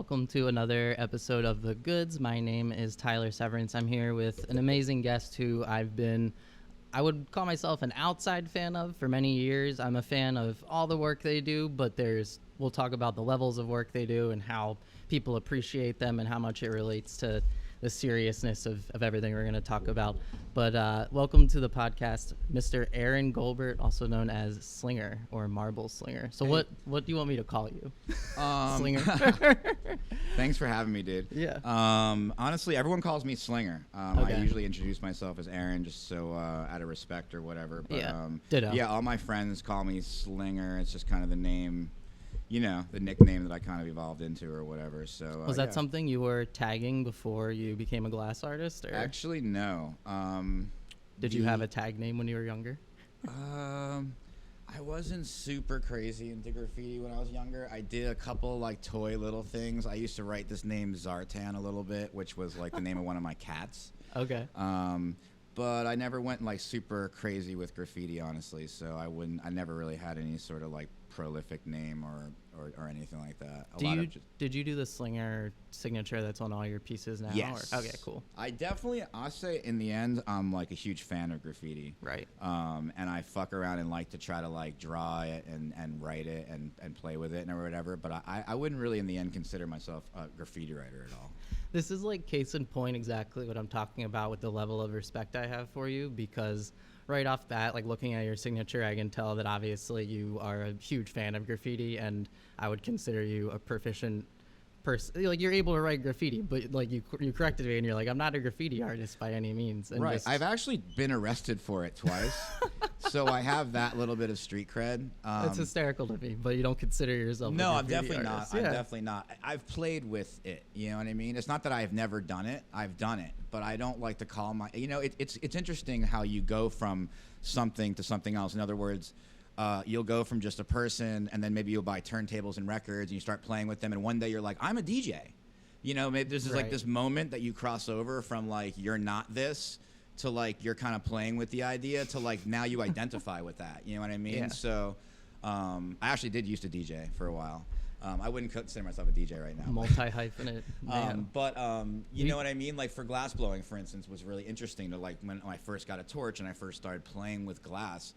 welcome to another episode of The Goods. My name is Tyler Severance. I'm here with an amazing guest who I would call myself an outside fan of for many years. I'm a fan of all the work they do, but we'll talk about the levels of work they do and how people appreciate them and how much it relates to the seriousness of everything we're going to talk about. But welcome to the podcast, Mr. Aaron Golbert, also known as Slinger or Marble Slinger. So hey. What do you want me to call you? Slinger. Thanks for having me, dude. Yeah. Honestly, everyone calls me Slinger. Okay. I usually introduce myself as Aaron just so out of respect or whatever. But, yeah. Ditto. Yeah, all my friends call me Slinger. It's just kind of the name, the nickname that I kind of evolved into or whatever. So was that something you were tagging before you became a glass artist? Or? Actually, no. Did you have a tag name when you were younger? I wasn't super crazy into graffiti when I was younger. I did a couple toy little things. I used to write this name Zartan a little bit, which was the name of one of my cats. Okay. But I never went super crazy with graffiti, honestly. So I never really had any sort of prolific name or anything like that. Did you do the Slinger signature that's on all your pieces now? Yes. Okay, cool. I'll say in the end, I'm a huge fan of graffiti. Right. And I fuck around and like to try to draw it and write it and play with it or whatever. But I wouldn't really in the end consider myself a graffiti writer at all. This is case in point exactly what I'm talking about with the level of respect I have for you, because right off bat, looking at your signature, I can tell that obviously you are a huge fan of graffiti, and I would consider you a proficient person. You're able to write graffiti, but you corrected me and you're I'm not a graffiti artist by any means. And right. I've actually been arrested for it twice. So I have that little bit of street cred. It's hysterical to me, but you don't consider yourself No, a I'm definitely artist. not. Yeah. I'm definitely not. I've played with it. You know what I mean? It's not that I've never done it. I've done it. But I don't like to call it's interesting how you go from something to something else. In other words, you'll go from just a person, and then maybe you'll buy turntables and records, and you start playing with them, and one day you're I'm a DJ. Maybe there's just this moment that you cross over from you're not this to you're kind of playing with the idea to now you identify with that. You know what I mean? Yeah. So I actually did used to DJ for a while. I wouldn't consider myself a DJ right now. Multi-hyphenate. But you know what I mean? For glass blowing, for instance, was really interesting to when I first got a torch and I first started playing with glass.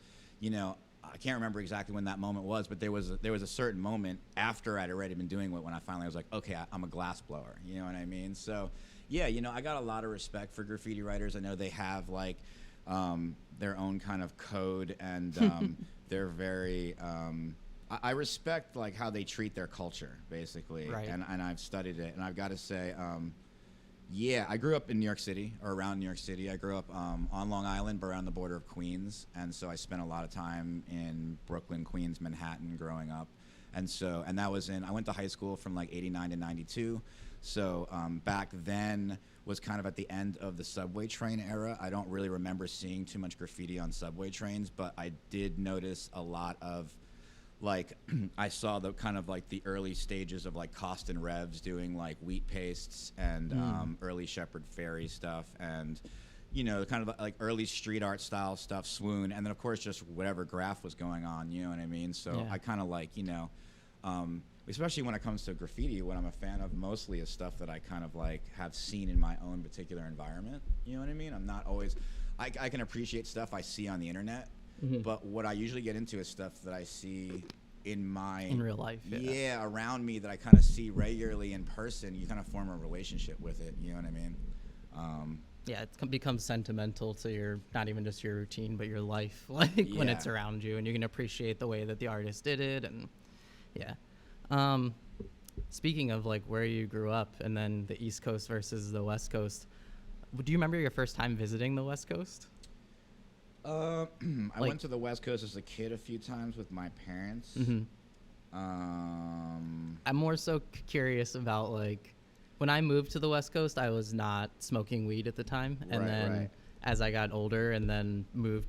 I can't remember exactly when that moment was, but there was a certain moment after I'd already been doing it when I finally was okay, I'm a glass blower. You know what I mean? So yeah, I got a lot of respect for graffiti writers. I know they have their own kind of code, and they're very. I respect how they treat their culture, basically, right. and I've studied it, and I've got to say, yeah, I grew up in New York City or around New York City. I grew up on Long Island, but around the border of Queens, and so I spent a lot of time in Brooklyn, Queens, Manhattan, growing up, and that was I went to high school from '89 to '92, so back then was kind of at the end of the subway train era. I don't really remember seeing too much graffiti on subway trains, but I did notice a lot of. I saw the kind of the early stages of Cost and Revs doing wheat pastes and early Shepherd Ferry stuff, and kind of early street art style stuff, Swoon, and then of course just whatever graph was going on. You know what I mean? So yeah. I kind of especially when it comes to graffiti, what I'm a fan of mostly is stuff that I kind of have seen in my own particular environment. You know what I mean? I'm not always. I can appreciate stuff I see on the internet. Mm-hmm. But what I usually get into is stuff that I see in real life. Yeah, around me that I kind of see regularly in person. You kind of form a relationship with it. You know what I mean? Yeah, it becomes sentimental to your, not even just your routine, but your life, when it's around you, and you can appreciate the way that the artist did it, and yeah. Speaking of where you grew up, and then the East Coast versus the West Coast, do you remember your first time visiting the West Coast? I went to the West Coast as a kid a few times with my parents. Mm-hmm. I'm more so curious about when I moved to the West Coast, I was not smoking weed at the time, and then as I got older and then moved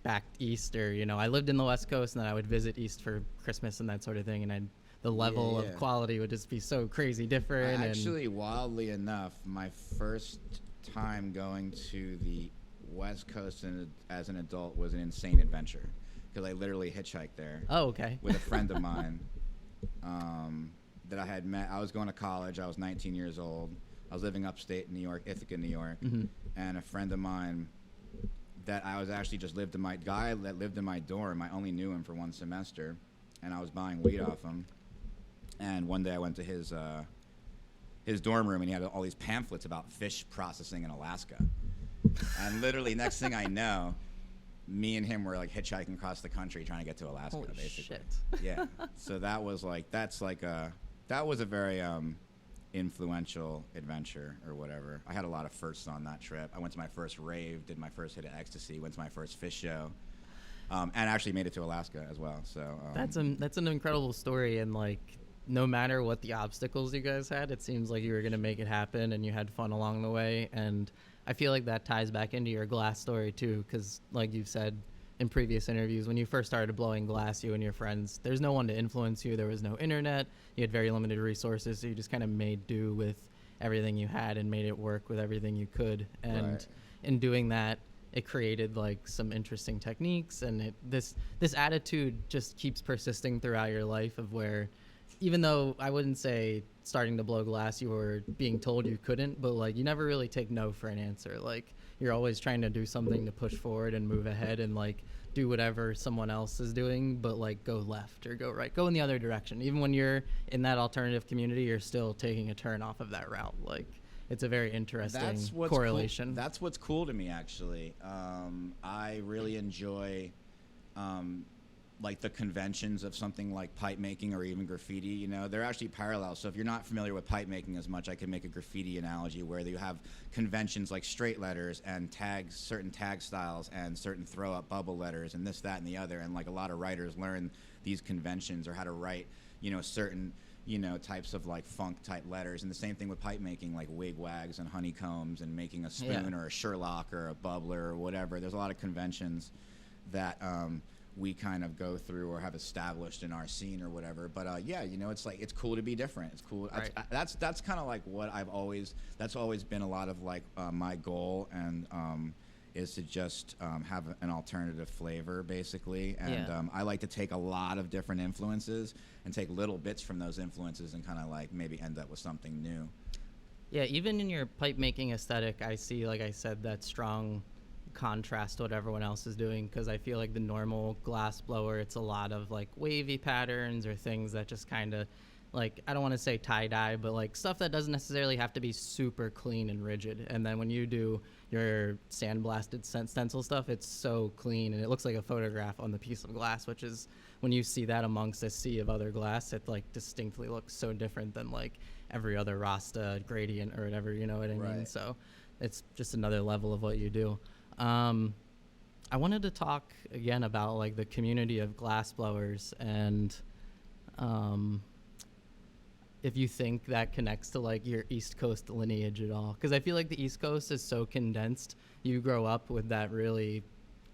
back east, or I lived in the West Coast, and then I would visit east for Christmas and that sort of thing, and the level of quality would just be so crazy different. Actually, wildly enough, my first time going to the West Coast as an adult was an insane adventure, because I literally hitchhiked there. Oh, okay. With a friend of mine. that I had met. I was going to college. I was 19 years old. I was living upstate New York, Ithaca, New York, and a friend of mine that I was actually just lived in my guy that lived in my dorm. I only knew him for one semester, and I was buying weed off him. And one day I went to his dorm room, and he had all these pamphlets about fish processing in Alaska. And literally, next thing I know, me and him were like hitchhiking across the country trying to get to Alaska. Holy basically. shit. Yeah. So that was a very influential adventure or whatever. I had a lot of firsts on that trip. I went to my first rave, did my first hit of ecstasy, went to my first fish show, and actually made it to Alaska as well. So that's an incredible story, and like no matter what the obstacles you guys had, it seems like you were gonna make it happen, and you had fun along the way. And I feel like that ties back into your glass story too, because like you've said in previous interviews, when you first started blowing glass, you and your friends, there's no one to influence you. There was no internet. You had very limited resources, so you just kind of made do with everything you had and made it work with everything you could. And Right. in doing that, it created like some interesting techniques, and this attitude just keeps persisting throughout your life, of where even though I wouldn't say starting to blow glass you were being told you couldn't, but like you never really take no for an answer. Like you're always trying to do something to push forward and move ahead and like do whatever someone else is doing, but like go left or go right, go in the other direction. Even when you're in that alternative community, you're still taking a turn off of that route. Like it's a very interesting correlation. Cool. That's what's cool to me, actually. I really enjoy like the conventions of something like pipe making or even graffiti. You know, they're actually parallel. So if you're not familiar with pipe making as much, I can make a graffiti analogy where you have conventions like straight letters and tags, certain tag styles and certain throw up bubble letters and this, that, and the other. And like a lot of writers learn these conventions or how to write, you know, certain, you know, types of like funk type letters. And the same thing with pipe making, like wig wags and honeycombs and making a spoon or a Sherlock or a bubbler or whatever. There's a lot of conventions that we kind of go through or have established in our scene or whatever. But yeah, you know, it's like, it's cool to be different. It's cool. Right. That's kind of like what that's always been a lot of like my goal, and is to just have an alternative flavor, basically. And I like to take a lot of different influences and take little bits from those influences and kind of like maybe end up with something new. Yeah, even in your pipe making aesthetic, I see, like I said, that strong contrast to what everyone else is doing, because I feel like the normal glass blower, it's a lot of like wavy patterns or things that just kind of like, I don't want to say tie-dye, but like stuff that doesn't necessarily have to be super clean and rigid. And then when you do your sandblasted stencil stuff, it's so clean and it looks like a photograph on the piece of glass, which is, when you see that amongst a sea of other glass, it like distinctly looks so different than like every other Rasta gradient or whatever, you know what I mean? Right. So it's just another level of what you do. I wanted to talk again about like the community of glass blowers, and if you think that connects to like your East Coast lineage at all, because I feel like the East Coast is so condensed. You grow up with that really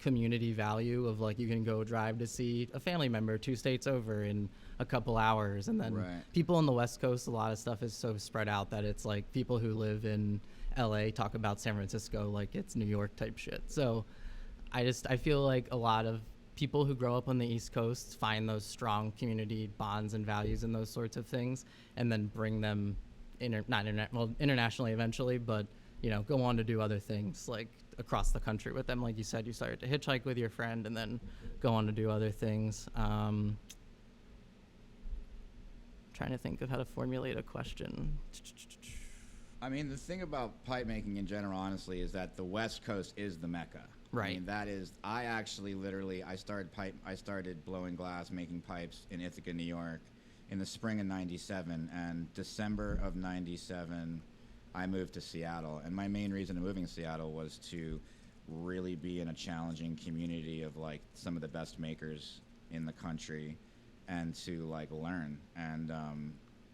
community value of like, you can go drive to see a family member 2 states over in a couple hours, and then people on the West Coast, a lot of stuff is so spread out that it's like people who live in LA talk about San Francisco like it's New York type shit. So I feel like a lot of people who grow up on the East Coast find those strong community bonds and values and those sorts of things, and then bring them internationally eventually, but you know, go on to do other things like across the country with them. Like you said, you started to hitchhike with your friend and then go on to do other things. Trying to think of how to formulate a question. I mean, the thing about pipe making in general, honestly, is that the West Coast is the Mecca. Right. I mean, that is, I actually literally, I started blowing glass, making pipes in Ithaca, New York in the spring of '97, and December of '97, I moved to Seattle. And my main reason of moving to Seattle was to really be in a challenging community of like some of the best makers in the country, and to like learn. And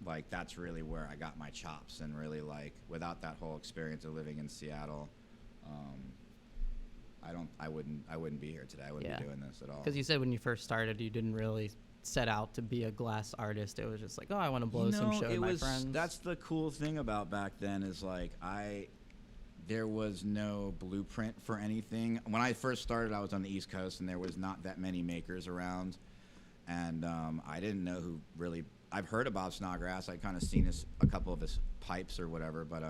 like that's really where I got my chops, and really like without that whole experience of living in Seattle, I wouldn't be here today. I wouldn't be doing this at all. Because you said when you first started, you didn't really set out to be a glass artist. It was just like, oh, I want to blow some show with my friends. That's the cool thing about back then, is like there was no blueprint for anything. When I first started, I was on the East Coast, and there was not that many makers around, and I didn't know who really I've heard of Bob Snodgrass. I'd kind of seen a couple of his pipes or whatever, but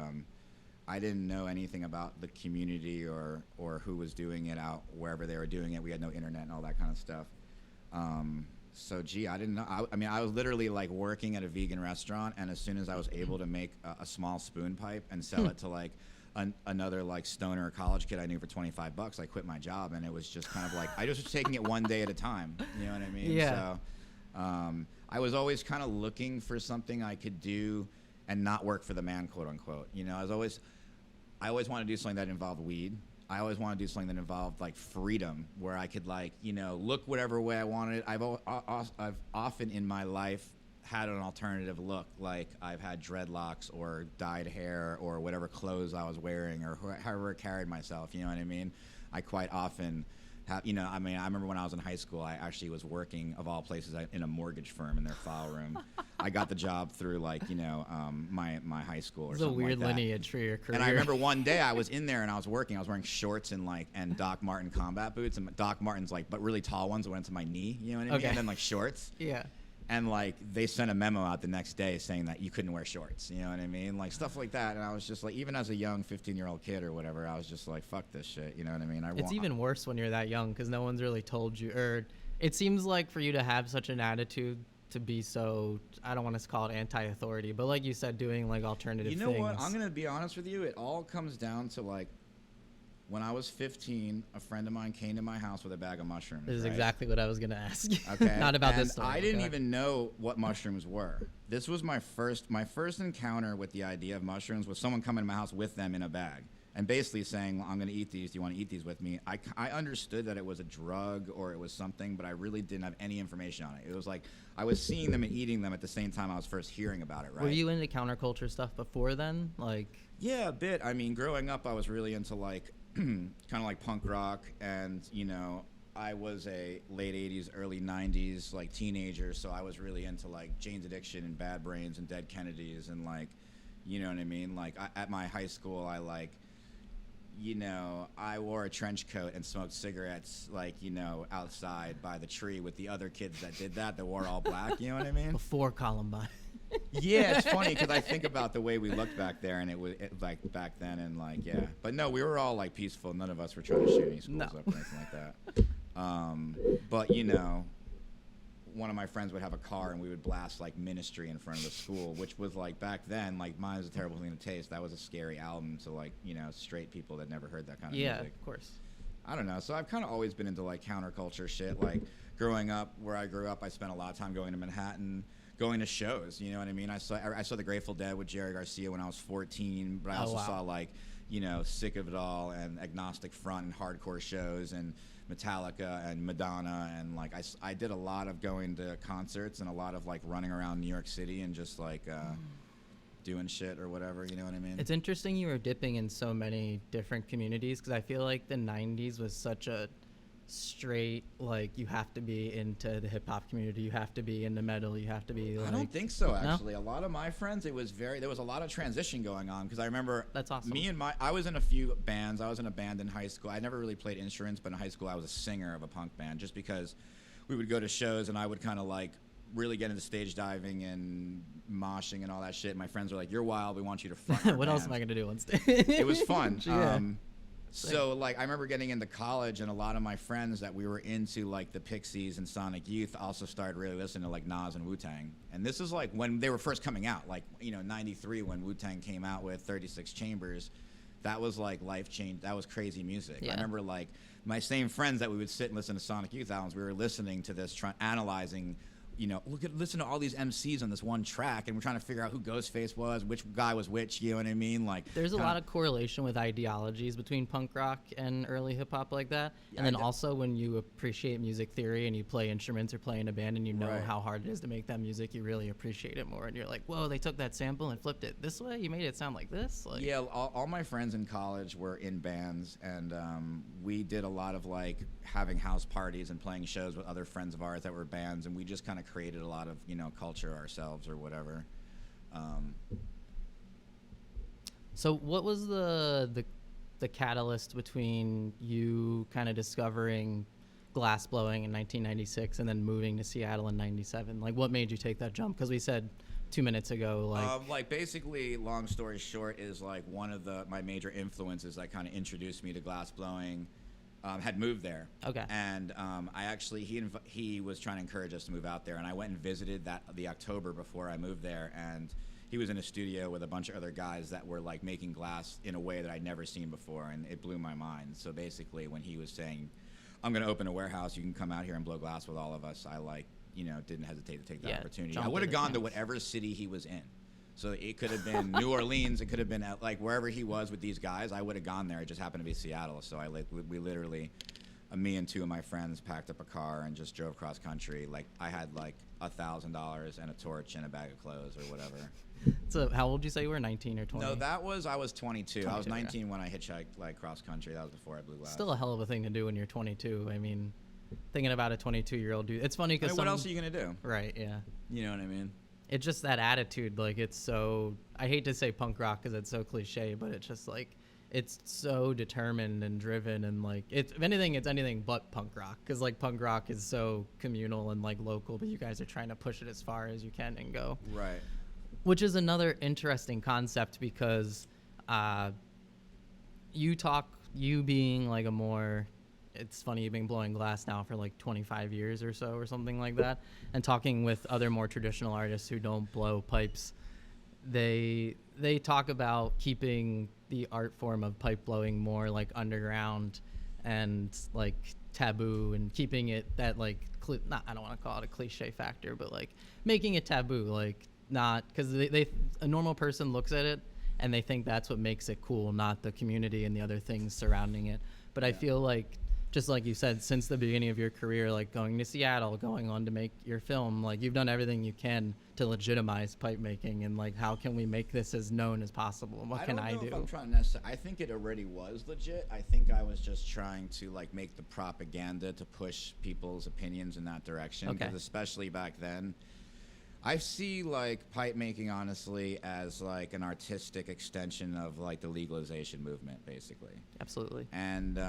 I didn't know anything about the community or who was doing it out wherever they were doing it. We had no internet and all that kind of stuff. So, I didn't know. I mean, I was literally like working at a vegan restaurant, and as soon as I was able to make a small spoon pipe and sell it to like another like stoner college kid I knew for $25, I quit my job, and it was just kind of like I just was taking it one day at a time. You know what I mean? Yeah. So, I was always kind of looking for something I could do and not work for the man, quote unquote. You know, I always wanted to do something that involved weed. I always wanted to do something that involved like freedom, where I could like, you know, look whatever way I wanted. I've often in my life had an alternative look. Like I've had dreadlocks or dyed hair or whatever clothes I was wearing or however I carried myself. You know what I mean? I quite often have, you know, I mean, I remember when I was in high school, I actually was working, of all places, in a mortgage firm in their file room. I got the job through like, you know, my high school or It's something a weird like that. lineage for your career. And I remember one day I was in there and I was working. I was wearing shorts and Doc Marten combat boots, and Doc Martens but really tall ones that went to my knee. You know what I mean? Okay. And then like shorts. Yeah. And like they sent a memo out the next day saying that you couldn't wear shorts. You know what I mean? Like stuff like that. And I was just like, even as a young 15-year-old kid or whatever, I was just like, fuck this shit. You know what I mean? It's even worse when you're that young because no one's really told you, or it seems like for you to have such an attitude to be so, I don't want to call it anti-authority, but like you said, doing like alternative things. You know what? I'm going to be honest with you. It all comes down to like, when I was 15, a friend of mine came to my house with a bag of mushrooms. This is right? exactly what I was going to ask. Okay. Not about and this story. I didn't even know what mushrooms were. This was my first encounter with the idea of mushrooms was someone coming to my house with them in a bag and basically saying, I'm going to eat these. Do you want to eat these with me? I understood that it was a drug or it was something, but I really didn't have any information on it. It was like I was seeing them and eating them at the same time I was first hearing about it, right? Were you into counterculture stuff before then? Like, yeah, a bit. I mean, growing up, I was really into like kind of like punk rock, and you know, I was a late 80s, early 90s like teenager, so I was really into like Jane's Addiction and Bad Brains and Dead Kennedys and like, you know what I mean? Like at my high school, I like, you know, I wore a trench coat and smoked cigarettes like, you know, outside by the tree with the other kids that did that wore all black, you know what I mean? before Columbine. Yeah, it's funny because I think about the way we looked back there, and it was like back then, and like yeah. But no, we were all like peaceful. None of us were trying to shoot any schools up or anything like that. But you know, one of my friends would have a car, and we would blast like Ministry in front of the school, which was like back then, like Mine Is a Terrible Thing to Taste. That was a scary album to like, you know, straight people that never heard that kind of music. Of course. I don't know. So I've kind of always been into like counterculture shit. Like growing up, where I grew up, I spent a lot of time going to Manhattan, going to shows. You know what I mean? I saw the Grateful Dead with Jerry Garcia when I was 14, but I also saw like, you know, Sick of It All and Agnostic Front and hardcore shows and Metallica and Madonna, and like I did a lot of going to concerts and a lot of like running around New York City and just like doing shit or whatever. You know what I mean? It's interesting you were dipping in so many different communities because I feel like the 90s was such a straight, like, you have to be into the hip-hop community, you have to be into metal, you have to be like... I don't think so, actually. No? A lot of my friends, there was a lot of transition going on, because I remember... That's awesome. I was in a few bands. I was in a band in high school. I never really played instruments, but in high school I was a singer of a punk band, just because we would go to shows and I would kind of like really get into stage diving and moshing and all that shit. My friends were like, "You're wild, we want you to front your What band." else am I going to do on stage? It was fun. Yeah. So like I remember getting into college, and a lot of my friends that we were into like the Pixies and Sonic Youth also started really listening to like Nas and Wu-Tang. And this is like when they were first coming out, like, you know, 93 when Wu-Tang came out with 36 Chambers. That was like life change. That was crazy music. Yeah. I remember like my same friends that we would sit and listen to Sonic Youth albums. We were listening to this, analyzing, you know, listen to all these MCs on this one track, and we're trying to figure out who Ghostface was, which guy was which, you know what I mean? Like, there's a lot of correlation with ideologies between punk rock and early hip hop like that. Yeah, and then also when you appreciate music theory and you play instruments or play in a band and you know Right. how hard it is to make that music, you really appreciate it more. And you're like, whoa, they took that sample and flipped it this way? You made it sound like this? Like, yeah, all my friends in college were in bands, and we did a lot of like having house parties and playing shows with other friends of ours that were bands, and we just kind of created a lot of, you know, culture ourselves or whatever. So what was the catalyst between you kind of discovering glass blowing in 1996 and then moving to Seattle in 97? Like, what made you take that jump? Because we said 2 minutes ago, like basically, long story short, is like one of my major influences that kind of introduced me to glass blowing had moved there. Okay. And I actually he was trying to encourage us to move out there, and I went and visited the October before I moved there, and he was in a studio with a bunch of other guys that were like making glass in a way that I'd never seen before, and it blew my mind. So basically, when he was saying, "I'm going to open a warehouse, you can come out here and blow glass with all of us," I didn't hesitate to take that opportunity. I would have gone to whatever city he was in. So it could have been New Orleans, it could have been like wherever he was with these guys. I would have gone there. It just happened to be Seattle. So we literally, me and two of my friends packed up a car and just drove cross country. Like I had like $1,000 and a torch and a bag of clothes or whatever. So how old did you say you were, 19 or 20? No, I was 22. I was 19 when I hitchhiked like cross country. That was before I blew glass. Still a hell of a thing to do when you're 22. I mean, thinking about a 22-year-old dude. It's funny because what else are you going to do? Right, yeah. You know what I mean? It's just that attitude. Like, it's so, I hate to say punk rock because it's so cliche, but it's just like, it's so determined and driven, and like, if anything, it's anything but punk rock, because like punk rock is so communal and like local, but you guys are trying to push it as far as you can and go. Right. Which is another interesting concept, because you being like a more, it's funny, you've been blowing glass now for like 25 years or so or something like that, and talking with other more traditional artists who don't blow pipes, they talk about keeping the art form of pipe blowing more like underground and like taboo, and keeping it that like I don't want to call it a cliche factor, but like making it taboo, like not because a normal person looks at it and they think that's what makes it cool, not the community and the other things surrounding it. But I feel like, just like you said, since the beginning of your career, like going to Seattle, going on to make your film, like you've done everything you can to legitimize pipe making, and like how can we make this as known as possible, and what can I do? If I'm trying to I think it already was legit. I think I was just trying to like make the propaganda to push people's opinions in that direction, because especially back then, I see like pipe making honestly as like an artistic extension of like the legalization movement, basically. Absolutely. And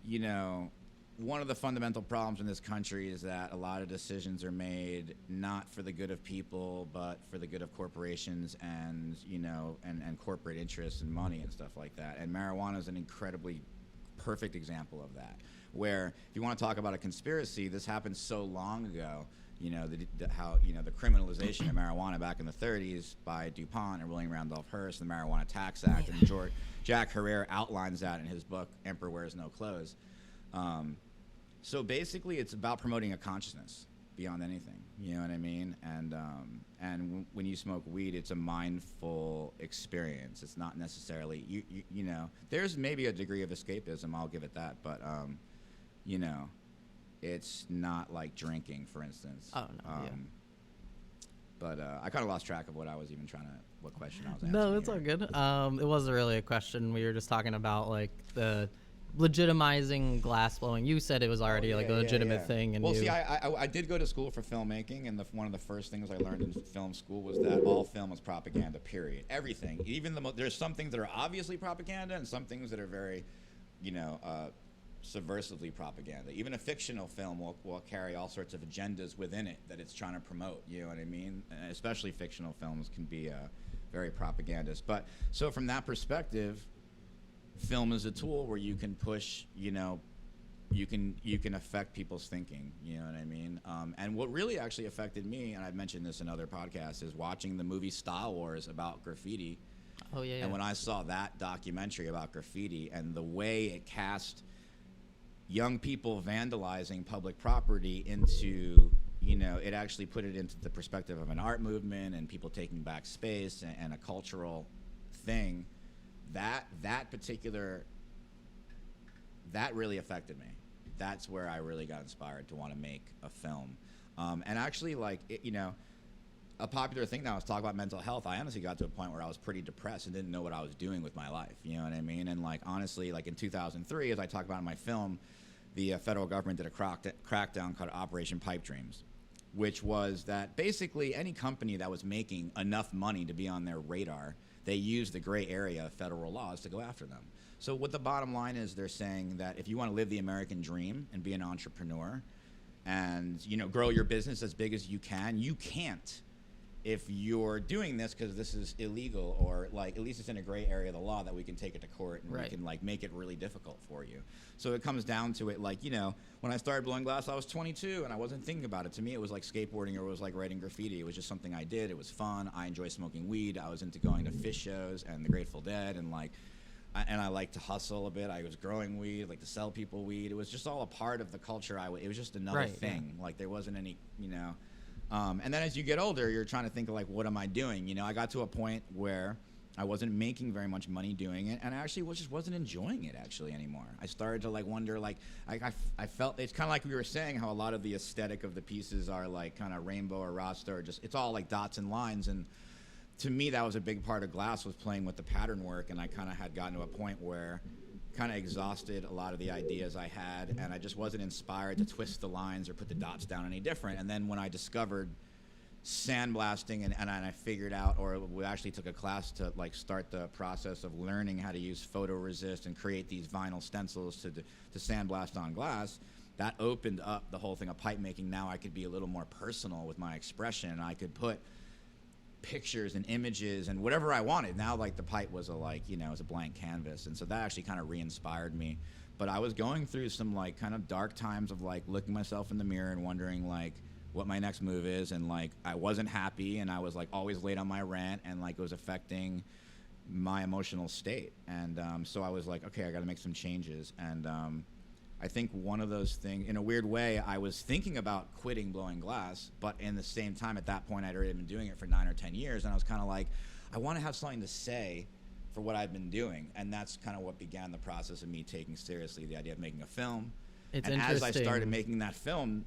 you know, one of the fundamental problems in this country is that a lot of decisions are made not for the good of people, but for the good of corporations and, you know, and corporate interests and money and stuff like that. And marijuana is an incredibly perfect example of that, where if you want to talk about a conspiracy, this happened so long ago. You know, the criminalization of marijuana back in the 30s by DuPont and William Randolph Hearst, the Marijuana Tax Act, and Jack Herrera outlines that in his book, Emperor Wears No Clothes. So basically, it's about promoting a consciousness beyond anything. You know what I mean? And when you smoke weed, it's a mindful experience. It's not necessarily you know. There's maybe a degree of escapism. I'll give it that, but you know. It's not like drinking, for instance. Oh, no, yeah. But I kind of lost track of what question I was answering. No, it's all good. It wasn't really a question. We were just talking about, like, the legitimizing glass blowing. You said it was already, a legitimate thing. And well, see, I did go to school for filmmaking, and one of the first things I learned in film school was that all film is propaganda, period. Everything. Even there's some things that are obviously propaganda and some things that are very, you know, subversively propaganda. Even a fictional film will carry all sorts of agendas within it that it's trying to promote. You know what I mean? And especially fictional films can be very propagandist. But so from that perspective, film is a tool where you can push. You know, you can affect people's thinking. You know what I mean? And what really actually affected me, and I've mentioned this in other podcasts, is watching the movie Star Wars about graffiti. Oh yeah. And when I saw that documentary about graffiti and the way it cast young people vandalizing public property into, you know, it actually put it into the perspective of an art movement and people taking back space and a cultural thing. That really affected me. That's where I really got inspired to want to make a film. And actually, like, you know, a popular thing now is talk about mental health. I honestly got to a point where I was pretty depressed and didn't know what I was doing with my life. You know what I mean? And like, honestly, like in 2003, as I talk about in my film, the federal government did a crackdown called Operation Pipe Dreams, which was that basically any company that was making enough money to be on their radar, they use the gray area of federal laws to go after them. So what the bottom line is, they're saying that if you want to live the American dream and be an entrepreneur and, you know, grow your business as big as you can't if you're doing this because this is illegal, or like at least it's in a gray area of the law that we can take it to court and we can like make it really difficult for you. So it comes down to it, like, you know, when I started blowing glass, I was 22 and I wasn't thinking about it. To me, it was like skateboarding, or it was like writing graffiti. It was just something I did. It was fun. I enjoy smoking weed. I was into going to Fish shows and the Grateful Dead, and like, and I like to hustle a bit. I was growing weed, like to sell people weed. It was just all a part of the culture. It was just another thing. Like there wasn't any, you know. And then as you get older, you're trying to think of like, what am I doing? You know, I got to a point where I wasn't making very much money doing it, and I actually just wasn't enjoying it actually anymore. I started to like wonder, like I felt it's kind of like we were saying how a lot of the aesthetic of the pieces are like kind of rainbow or rasta, or just it's all like dots and lines. And to me, that was a big part of glass, was playing with the pattern work, and I kind of had gotten to a point where kind of exhausted a lot of the ideas I had, and I just wasn't inspired to twist the lines or put the dots down any different. And then when I discovered sandblasting and I figured out, or we actually took a class to like start the process of learning how to use photoresist and create these vinyl stencils to sandblast on glass, that opened up the whole thing of pipe making. Now I could be a little more personal with my expression. I could put pictures and images and whatever I wanted. Now like the pipe was it was a blank canvas, and so that actually kind of re-inspired me. But I was going through some like kind of dark times of like looking myself in the mirror and wondering like what my next move is, and like I wasn't happy, and I was like always late on my rent, and like it was affecting my emotional state. And so I was like, okay, I got to make some changes. And I think one of those things, in a weird way, I was thinking about quitting blowing glass, but in the same time, at that point, I'd already been doing it for 9 or 10 years, and I was kind of like, I want to have something to say for what I've been doing. And that's kind of what began the process of me taking seriously the idea of making a film. It's and interesting. as I started making that film,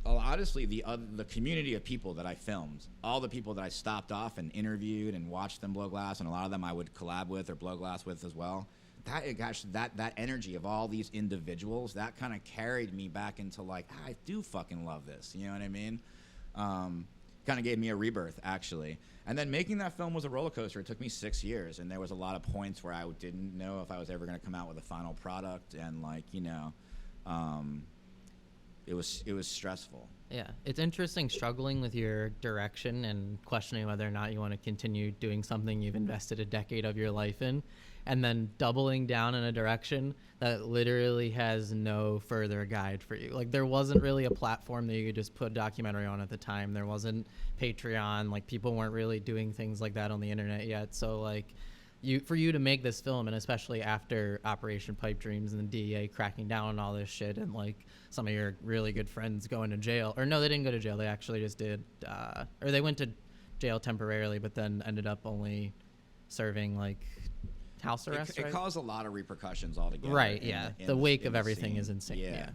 honestly, the community of people that I filmed, all the people that I stopped off and interviewed and watched them blow glass, and a lot of them I would collab with or blow glass with as well, that energy of all these individuals, that kind of carried me back into like, I do fucking love this, you know what I mean? Kind of gave me a rebirth, actually. And then making that film was a roller coaster. It took me 6 years, and there was a lot of points where I didn't know if I was ever going to come out with a final product, and like, you know, it was stressful. Yeah, it's interesting struggling with your direction and questioning whether or not you want to continue doing something you've invested a decade of your life in, and then doubling down in a direction that literally has no further guide for you. Like there wasn't really a platform that you could just put a documentary on at the time. There wasn't Patreon. Like people weren't really doing things like that on the internet yet. So like for you to make this film, and especially after Operation Pipe Dreams and the DEA cracking down on all this shit, and like some of your really good friends going to jail, or no, they didn't go to jail. They actually just did, or they went to jail temporarily, but then ended up only serving like house arrest. It caused a lot of repercussions altogether. Right. Yeah. The wake of everything is insane. Yeah.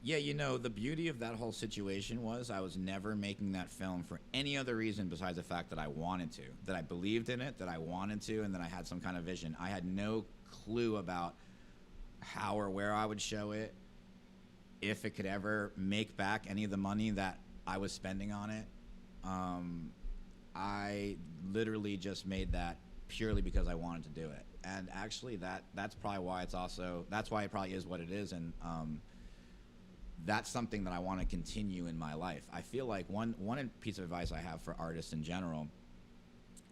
Yeah, you know, the beauty of that whole situation was I was never making that film for any other reason besides the fact that I wanted to, that I believed in it, that I wanted to, and that I had some kind of vision. I had no clue about how or where I would show it, if it could ever make back any of the money that I was spending on it. I literally just made that purely because I wanted to do it. And actually that's probably why that's why it probably is what it is. And that's something that I want to continue in my life. I feel like one piece of advice I have for artists in general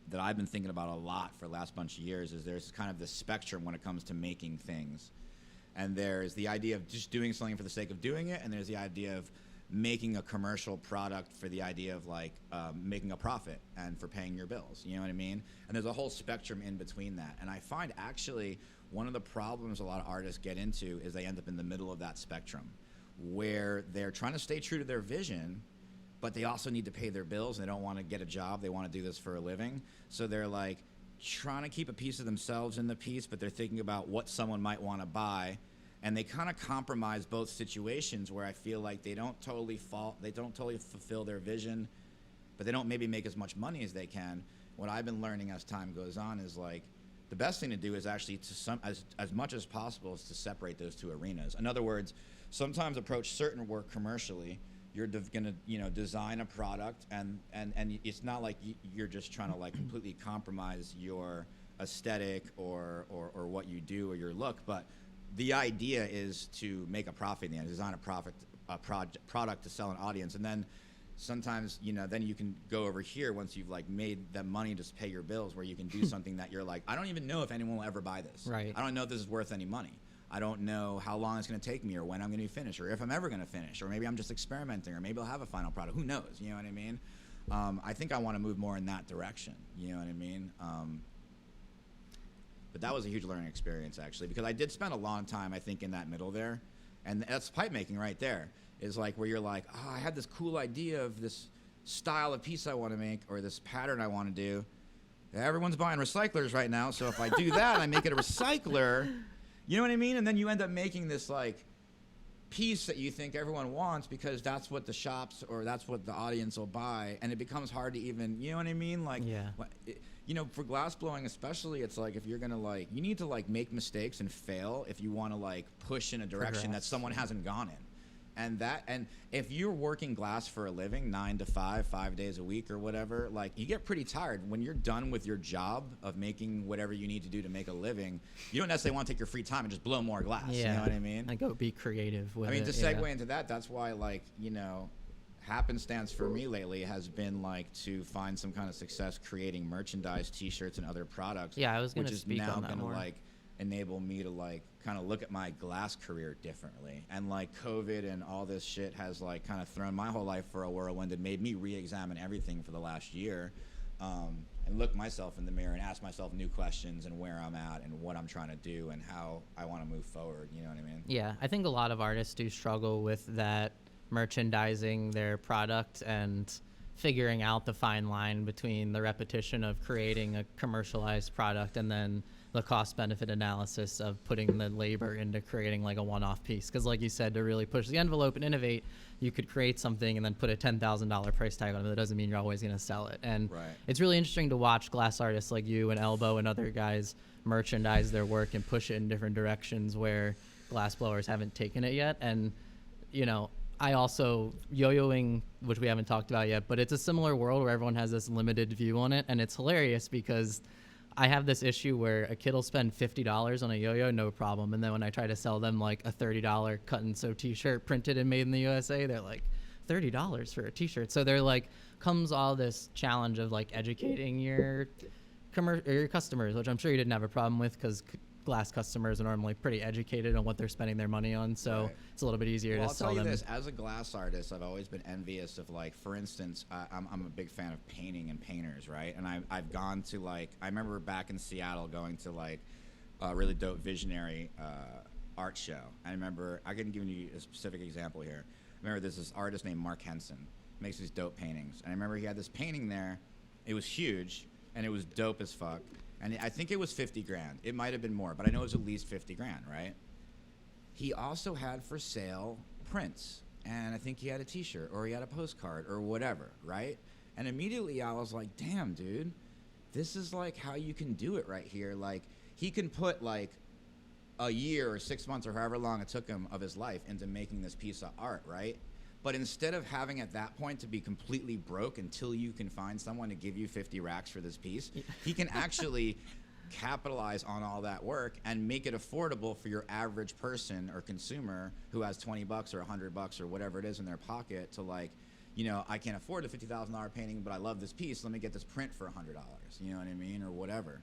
that I've been thinking about a lot for the last bunch of years is there's kind of this spectrum when it comes to making things. And there's the idea of just doing something for the sake of doing it, and there's the idea of making a commercial product for the idea of like making a profit and for paying your bills, you know what I mean? And there's a whole spectrum in between that. And I find actually one of the problems a lot of artists get into is they end up in the middle of that spectrum, where they're trying to stay true to their vision, but they also need to pay their bills, and they don't want to get a job. They want to do this for a living. So they're like trying to keep a piece of themselves in the piece, but they're thinking about what someone might want to buy. And they kind of compromise both situations, where I feel like they don't totally fulfill their vision, but they don't maybe make as much money as they can. What I've been learning as time goes on is like the best thing to do is actually as much as possible is to separate those two arenas. In other words, sometimes approach certain work commercially you're gonna design a product, and it's not like you're just trying to like completely compromise your aesthetic or what you do or your look, but the idea is to make a profit in the end, design a product to sell an audience, and then sometimes then you can go over here once you've like made the money to pay your bills, where you can do something that you're like, I don't even know if anyone will ever buy this. Right. I don't know if this is worth any money. I don't know how long it's going to take me, or when I'm going to finish, or if I'm ever going to finish, or maybe I'm just experimenting, or maybe I'll have a final product. Who knows? You know what I mean? I think I want to move more in that direction. You know what I mean? But that was a huge learning experience, actually, because I did spend a long time, I think, in that middle there. And that's pipe making right there, is like where you're like, oh, I had this cool idea of this style of piece I want to make, or this pattern I want to do. Everyone's buying recyclers right now, so if I do that, I make it a recycler. You know what I mean? And then you end up making this like piece that you think everyone wants because that's what the shops or that's what the audience will buy, and it becomes hard to even, you know what I mean? Like, yeah. For glass blowing especially, it's like if you're gonna like, you need to like make mistakes and fail if you want to like push in a direction that someone hasn't gone in. And if you're working glass for a living, 9 to 5, 5 days a week or whatever, like you get pretty tired when you're done with your job of making whatever you need to do to make a living. You don't necessarily want to take your free time and just blow more glass. Yeah. You know what I mean? Like go be creative with it. I mean, to segue into that, that's why like, happenstance for me lately has been like to find some kind of success creating merchandise, t-shirts, and other products. Yeah, I was going to speak on that more. Which is now going to like enable me to like kind of look at my glass career differently. And like COVID and all this shit has like kind of thrown my whole life for a whirlwind and made me re-examine everything for the last year, and look myself in the mirror and ask myself new questions and where I'm at and what I'm trying to do and how I want to move forward. You know what I mean? Yeah, I think a lot of artists do struggle with that, merchandising their product and figuring out the fine line between the repetition of creating a commercialized product and then the cost benefit analysis of putting the labor into creating like a one-off piece. Because like you said, to really push the envelope and innovate, you could create something and then put a $10,000 price tag on it. That doesn't mean you're always going to sell it. And It's really interesting to watch glass artists like you and Elbow and other guys merchandise their work and push it in different directions where glass blowers haven't taken it yet. And, I also, yo-yoing, which we haven't talked about yet, but it's a similar world where everyone has this limited view on it. And it's hilarious because I have this issue where a kid will spend $50 on a yo-yo, no problem. And then when I try to sell them like a $30 cut and sew t-shirt printed and made in the USA, they're like, $30 for a t-shirt. So they're like, comes all this challenge of like educating your customers, which I'm sure you didn't have a problem with because glass customers are normally pretty educated on what they're spending their money on. So it's a little bit easier to sell them. I'll tell you this, as a glass artist, I've always been envious of like, for instance, I'm a big fan of painting and painters, right? And I've gone to like, I remember back in Seattle going to like a really dope visionary art show. I remember, I can give you a specific example here. I remember there's this artist named Mark Henson, makes these dope paintings. And I remember he had this painting there, it was huge, and it was dope as fuck. And I think it was 50 grand. It might have been more, but I know it was at least 50 grand, right? He also had for sale prints. And I think he had a t-shirt or he had a postcard or whatever, right? And immediately I was like, damn, dude, this is like how you can do it right here. Like he can put like a year or 6 months or however long it took him of his life into making this piece of art, right? But instead of having at that point to be completely broke until you can find someone to give you 50 racks for this piece, he can actually capitalize on all that work and make it affordable for your average person or consumer who has 20 bucks or 100 bucks or whatever it is in their pocket to like, I can't afford a $50,000 painting, but I love this piece. Let me get this print for $100. You know what I mean? Or whatever.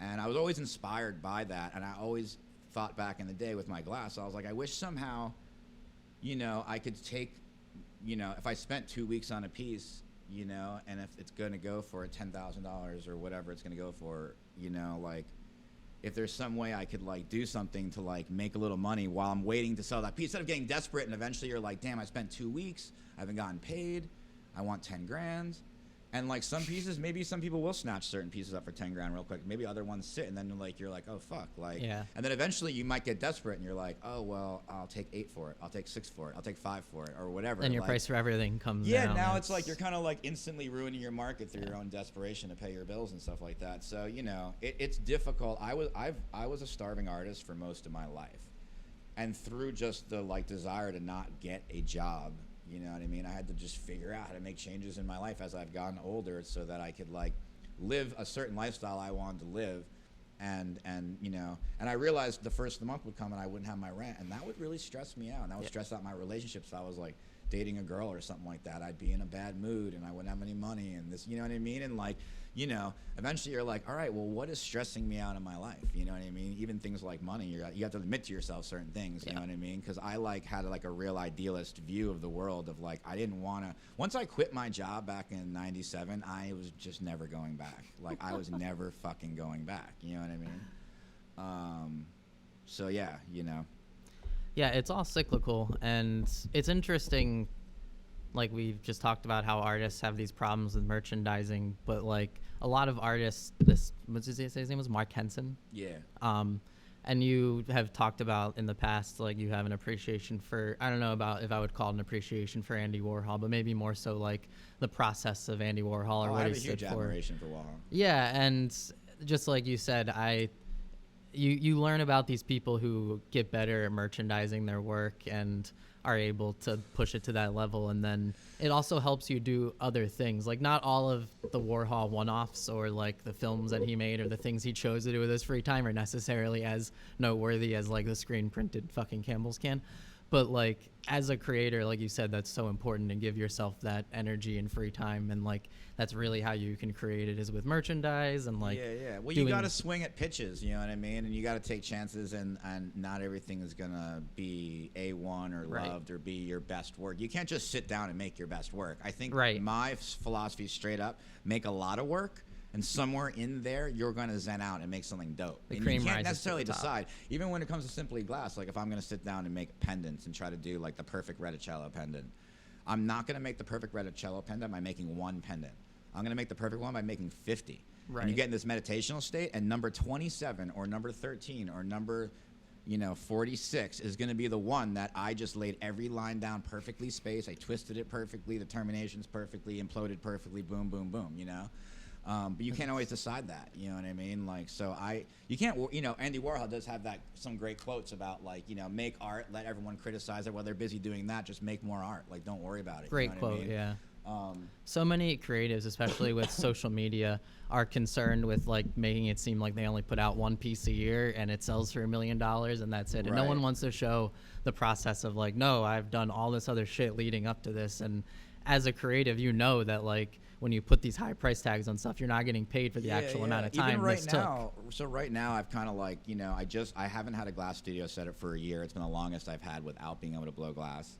And I was always inspired by that. And I always thought back in the day with my glass, I was like, I wish somehow, I could take, if I spent 2 weeks on a piece, and if it's going to go for $10,000 or whatever it's going to go for, like if there's some way I could like do something to like make a little money while I'm waiting to sell that piece, instead of getting desperate and eventually you're like, damn, I spent 2 weeks, I haven't gotten paid, I want 10 grand. And like some pieces, maybe some people will snatch certain pieces up for 10 grand real quick. Maybe other ones sit, and then like you're like, oh fuck, like. Yeah. And then eventually you might get desperate, and you're like, oh well, I'll take 8 for it, I'll take 6 for it, I'll take 5 for it, or whatever. And your like, price for everything comes down. Yeah, now it's like you're kind of like instantly ruining your market through your own desperation to pay your bills and stuff like that. So it's difficult. I was a starving artist for most of my life, and through just the like desire to not get a job You know what I mean? I had to just figure out how to make changes in my life as I've gotten older so that I could like live a certain lifestyle I wanted to live. And you know, and I realized the first of the month would come and I wouldn't have my rent, and that would really stress me out, and that would stress out my relationships. If I was like dating a girl or something like that, I'd be in a bad mood and I wouldn't have any money, and this, you know what I mean? And like, you know, eventually you're like, all right, well, what is stressing me out in my life? You know what I mean? Even things like money, you have to admit to yourself certain things, you know what I mean? Because I like had like a real idealist view of the world of like, I didn't want to, once I quit my job back in 97, I was just never going back. Like I was never fucking going back, you know what I mean? So yeah, you know. Yeah, it's all cyclical, and it's interesting. Like we've just talked about how artists have these problems with merchandising, but like a lot of artists, what's his name was Mark Henson. Yeah. And you have talked about in the past, like you have an appreciation for, I don't know about if I would call it an appreciation for Andy Warhol, but maybe more so like the process of Andy Warhol or what he stood for. I have a huge admiration for Warhol. Yeah, and just like you said, you learn about these people who get better at merchandising their work and are able to push it to that level, and then it also helps you do other things. Like not all of the Warhol one-offs or like the films that he made or the things he chose to do with his free time are necessarily as noteworthy as like the screen printed fucking Campbell's can. But like as a creator, like you said, that's so important to give yourself that energy and free time, and like that's really how you can create it is with merchandise and like well, you got to swing at pitches, you know what I mean, and you got to take chances, and not everything is gonna be A1 or loved or be your best work. You can't just sit down and make your best work. I think my philosophy is straight up make a lot of work, and somewhere in there, you're going to zen out and make something dope. And you can't necessarily decide. Even when it comes to simply glass, like if I'm going to sit down and make pendants and try to do like the perfect reticello pendant, I'm not going to make the perfect reticello pendant by making one pendant. I'm going to make the perfect one by making 50. Right. And you get in this meditational state, and number 27 or number 13 or number 46 is going to be the one that I just laid every line down perfectly spaced. I twisted it perfectly, the terminations perfectly, imploded perfectly, boom, boom, boom, you know? But you can't always decide that, you know what I mean? Like, so you can't, Andy Warhol does have some great quotes about like, make art, let everyone criticize it while they're busy doing that, just make more art. Like, don't worry about it. Great quote, I mean? Yeah. So many creatives, especially with social media, are concerned with like making it seem like they only put out one piece a year and it sells for $1 million and that's it. And no one wants to show the process of like, no, I've done all this other shit leading up to this. And as a creative, that like, when you put these high price tags on stuff, you're not getting paid for the actual amount of time this took. So right now I've kind of like, I haven't had a glass studio set up for a year. It's been the longest I've had without being able to blow glass.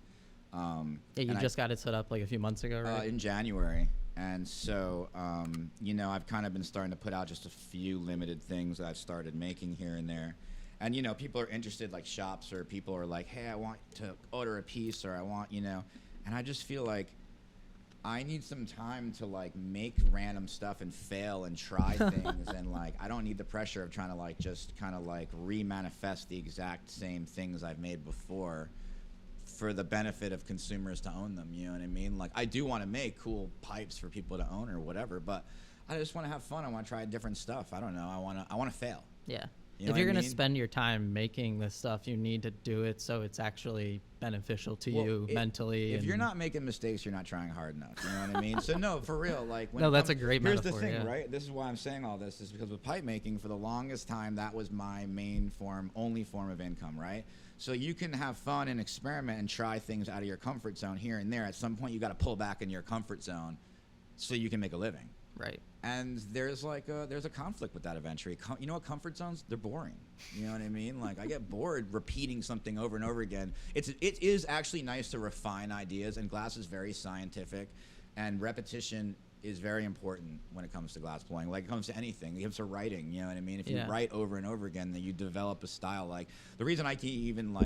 You just got it set up like a few months ago, right? In January. And so, I've kind of been starting to put out just a few limited things that I've started making here and there. And, people are interested, like shops or people are like, hey, I want to order a piece, or I want, and I just feel like I need some time to like make random stuff and fail and try things, and like I don't need the pressure of trying to like just kind of like re-manifest the exact same things I've made before for the benefit of consumers to own them, you know what I mean? Like I do want to make cool pipes for people to own or whatever, but I just want to have fun. I want to try different stuff. I don't know. I want to fail. Yeah. If you're going to spend your time making this stuff, you need to do it so it's actually beneficial to you mentally. If you're not making mistakes, you're not trying hard enough. You know what I mean? So no, for real. Like that's a great metaphor. Here's the thing, right? This is why I'm saying all this is because with pipe making, for the longest time, that was my only form of income, right? So you can have fun and experiment and try things out of your comfort zone here and there. At some point, you got to pull back in your comfort zone so you can make a living. Right. And there's a conflict with that eventually. You know what, comfort zones, they're boring. You know what I mean? Like I get bored repeating something over and over again. It is actually nice to refine ideas, and glass is very scientific, and repetition is very important when it comes to glass blowing. Like it comes to anything. It comes to writing, you know what I mean? If you write over and over again, then you develop a style. Like the reason I can even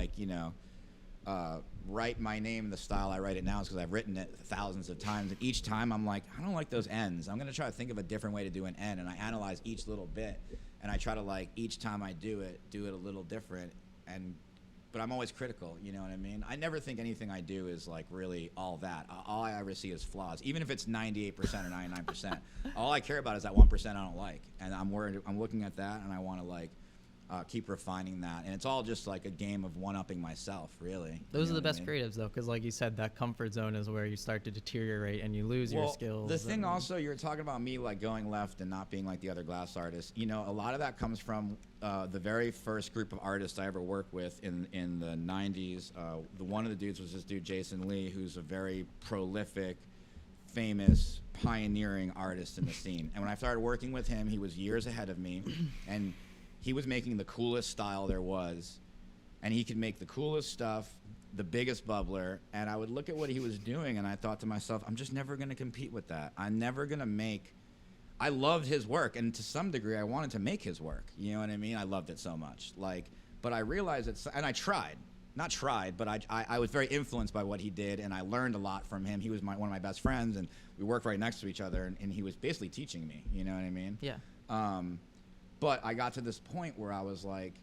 write my name in the style I write it now is because I've written it thousands of times, and each time I'm like, I don't like those ends. I'm going to try to think of a different way to do an end, and I analyze each little bit, and I try to like each time I do it a little different, but I'm always critical, you know what I mean? I never think anything I do is like really all that. All I ever see is flaws, even if it's 98% or 99%. All I care about is that 1% I don't like, and I'm looking at that, and I want to like keep refining that, and it's all just like a game of one-upping myself, really. Those You are know the what I best mean? creatives, though, because like you said, that comfort zone is where you start to deteriorate and you lose your skills. The thing also, you're talking about me like going left and not being like the other glass artists. You know, a lot of that comes from the very first group of artists I ever worked with in the 90s. One of the dudes was this dude, Jason Lee, who's a very prolific, famous, pioneering artist in the scene. And when I started working with him, he was years ahead of me, and he was making the coolest style there was, and he could make the coolest stuff, the biggest bubbler, and I would look at what he was doing, and I thought to myself, I'm just never going to compete with that. I'm never going to make... I loved his work, and to some degree, I wanted to make his work. You know what I mean? I loved it so much. But I realized that... And I tried. Not tried, but I was very influenced by what he did, and I learned a lot from him. He was one of my best friends, and we worked right next to each other, and he was basically teaching me. You know what I mean? Yeah. But I got to this point where I was like,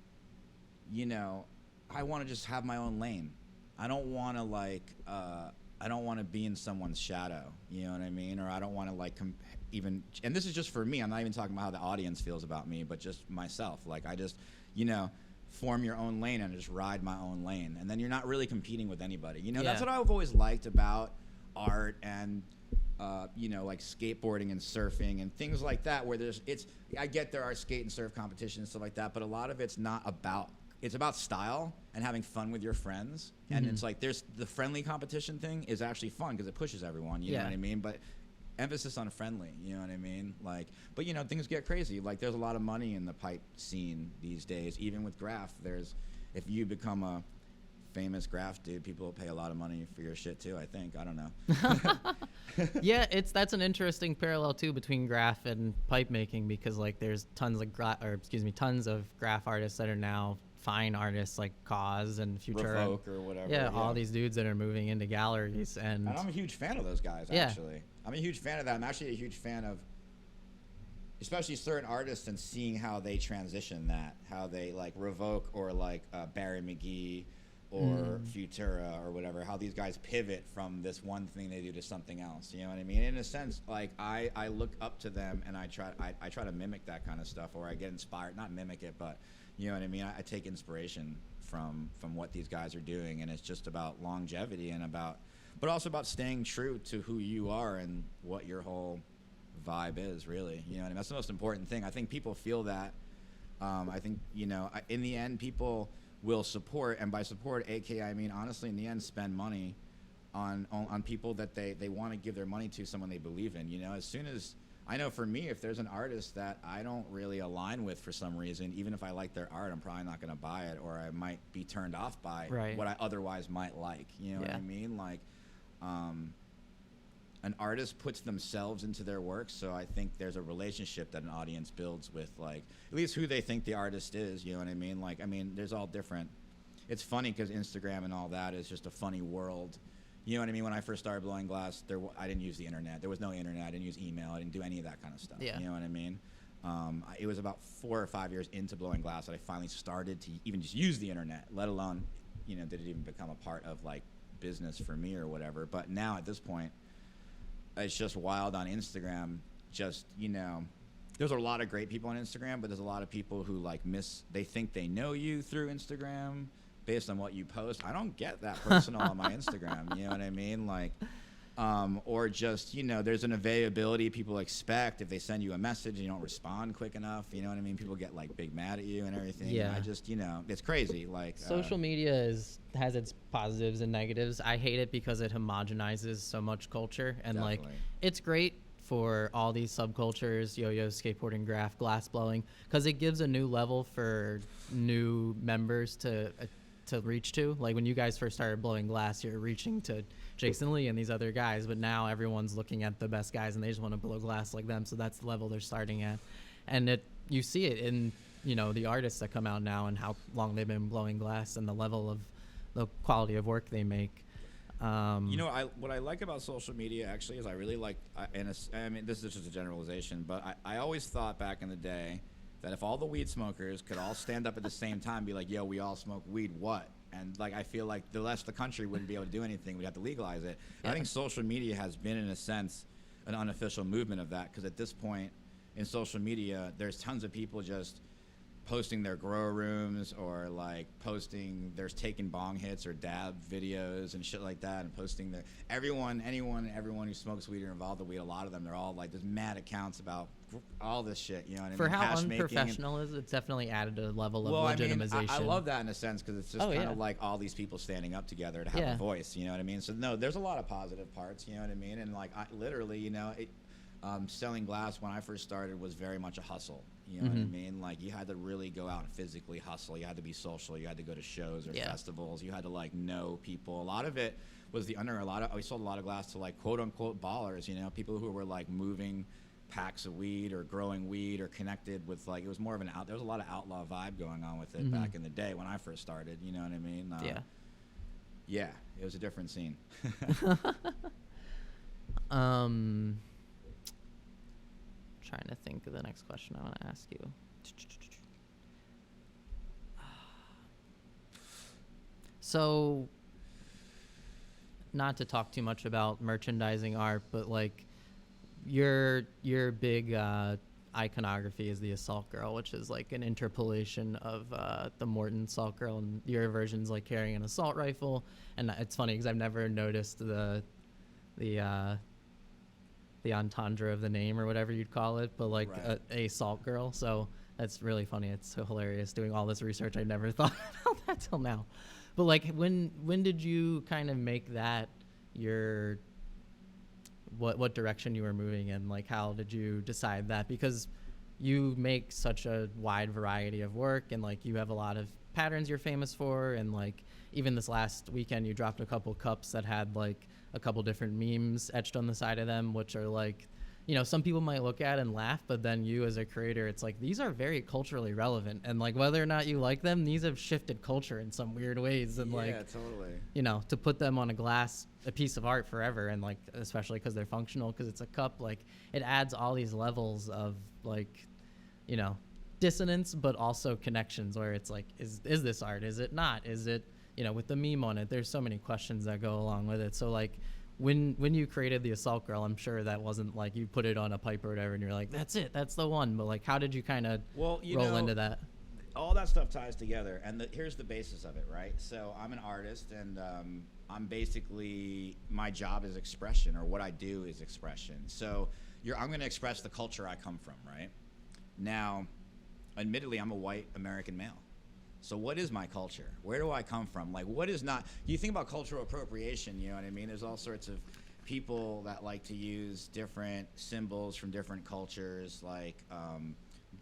you know, I want to just have my own lane. I don't want to I don't want to be in someone's shadow. You know what I mean? Or I don't want to and this is just for me. I'm not even talking about how the audience feels about me, but just myself. Like I just, you know, form your own lane and just ride my own lane. And then you're not really competing with anybody. You know, that's what I've always liked about art and, you know, like skateboarding and surfing and things like that, where I get there are skate and surf competitions and stuff like that, but a lot of it's not about, it's about style and having fun with your friends. And it's like, there's the friendly competition thing is actually fun because it pushes everyone, you know what I mean? But emphasis on friendly, you know what I mean? Like, but you know, things get crazy. Like there's a lot of money in the pipe scene these days, even with graph. If you become a famous graph dude, people will pay a lot of money for your shit too, I think. I don't know. Yeah, that's an interesting parallel too between graph and pipe making, because like there's tons of graph artists that are now fine artists like Cause and Futura, Revoke or whatever. Yeah, all these dudes that are moving into galleries, and I'm a huge fan of those guys. Actually, I'm a huge fan of that. I'm actually a huge fan of, especially certain artists, and seeing how they transition that, how they like Revoke or like Barry McGee or Futura or whatever, how these guys pivot from this one thing they do to something else. You know what I mean? In a sense, like I look up to them, and I try to mimic that kind of stuff, or I get inspired, not mimic it, but you know what I mean? I take inspiration from what these guys are doing, and it's just about longevity and but also about staying true to who you are and what your whole vibe is, really. You know what I mean? That's the most important thing. I think people feel that. I think, you know, in the end, people will support, and by support, aka, I mean, honestly, in the end, spend money on people that they want to give their money to, someone they believe in. You know, as soon as, I know for me, if there's an artist that I don't really align with for some reason, even if I like their art, I'm probably not going to buy it, or I might be turned off by what I otherwise might like. You know what I mean? Like, an artist puts themselves into their work, so I think there's a relationship that an audience builds with, like, at least who they think the artist is. You know what I mean? Like, I mean, there's all different. It's funny because Instagram and all that is just a funny world. You know what I mean? When I first started blowing glass, I didn't use the internet. There was no internet. I didn't use email. I didn't do any of that kind of stuff. Yeah. You know what I mean? It was about 4 or 5 years into blowing glass that I finally started to even just use the internet, let alone, you know, did it even become a part of, like, business for me or whatever. But now at this point, it's just wild on Instagram. Just, you know, there's a lot of great people on Instagram, but there's a lot of people who, like, they think they know you through Instagram based on what you post. I don't get that personal on my Instagram, you know what I mean? Like, or just, you know, there's an availability people expect if they send you a message and you don't respond quick enough, you know what I mean? People get, like, big mad at you and everything. Yeah. And I just, you know, it's crazy. Like, social media has its positives and negatives. I hate it because it homogenizes so much culture, and like, it's great for all these subcultures, yo-yo, skateboarding, graph, glass blowing, because it gives a new level for new members to reach to. Like when you guys first started blowing glass, you're reaching to Jason Lee and these other guys, but now everyone's looking at the best guys and they just want to blow glass like them. So that's the level they're starting at, and you see it in, you know, the artists that come out now and how long they've been blowing glass and the level of the quality of work they make. You know, what I like about social media actually is I really like, I mean, this is just a generalization, but I always thought back in the day that if all the weed smokers could all stand up at the same time and be like, yo, we all smoke weed, what? And like, I feel like the rest of the country wouldn't be able to do anything. We'd have to legalize it. Yeah. I think social media has been, in a sense, an unofficial movement of that, because at this point in social media, there's tons of people just posting their grow rooms, or like posting there's taking bong hits or dab videos and shit like that, and posting their everyone who smokes weed or involved with weed, a lot of them, they're all like, there's mad accounts about all this shit, you know what I mean? For how Hash making unprofessional is it, it's definitely added a level of legitimization. I mean, I love that in a sense, because it's just kind of like all these people standing up together to have a voice, you know what I mean? So no, there's a lot of positive parts, you know what I mean? And like, I literally, you know, selling glass when I first started was very much a hustle. You know what I mean? Like, you had to really go out and physically hustle. You had to be social. You had to go to shows or festivals. You had to like know people. A lot of it was we sold a lot of glass to like quote unquote ballers, you know, people who were like moving packs of weed or growing weed or connected with, like, it was more of there was a lot of outlaw vibe going on with it back in the day when I first started, you know what I mean? Yeah, it was a different scene. Trying to think of the next question I want to ask you. So, not to talk too much about merchandising art, but like your big iconography is the Assault Girl, which is like an interpolation of the Morton Assault Girl, and your version's like carrying an assault rifle. And it's funny because I've never noticed the entendre of the name or whatever you'd call it, but like a Salt Girl. So that's really funny. It's so hilarious doing all this research. I never thought about that till now. But like, when did you kind of make that your what direction you were moving in? Like, how did you decide that? Because you make such a wide variety of work, and like, you have a lot of patterns you're famous for, and like, even this last weekend you dropped a couple cups that had like a couple different memes etched on the side of them, which are like, you know, some people might look at and laugh, but then you as a creator, it's like, these are very culturally relevant, and like, whether or not you like them, these have shifted culture in some weird ways. And like, totally, you know, to put them on a piece of art forever, and like, especially because they're functional, because it's a cup, like, it adds all these levels of like, you know, dissonance, but also connections, where it's like, is this art? Is it not? Is it, you know, with the meme on it, there's so many questions that go along with it. So like, when you created the Assault Girl, I'm sure that wasn't like you put it on a pipe or whatever and you're like, that's it, that's the one. But like, how did you kind of roll into that? All that stuff ties together, and here's the basis of it, right? So I'm an artist, and I'm basically, my job is expression, or what I do is expression. So I'm going to express the culture I come from, right? Now, admittedly, I'm a white American male. So what is my culture? Where do I come from? Like, what is not? You think about cultural appropriation, you know what I mean? There's all sorts of people that like to use different symbols from different cultures, like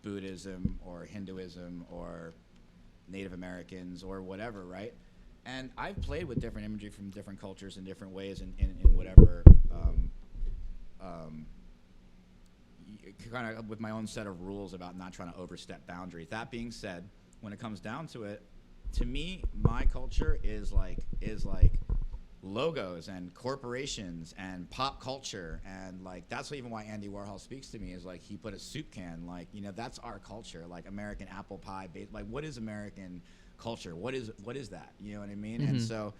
Buddhism or Hinduism or Native Americans or whatever, right? And I've played with different imagery from different cultures in different ways, in whatever, kind of with my own set of rules about not trying to overstep boundaries. That being said, when it comes down to it, to me, my culture is like logos and corporations and pop culture, and like, that's even why Andy Warhol speaks to me, is like, he put a soup can, like, you know, that's our culture, like American apple pie, like, what is American culture? What is that? You know what I mean? And so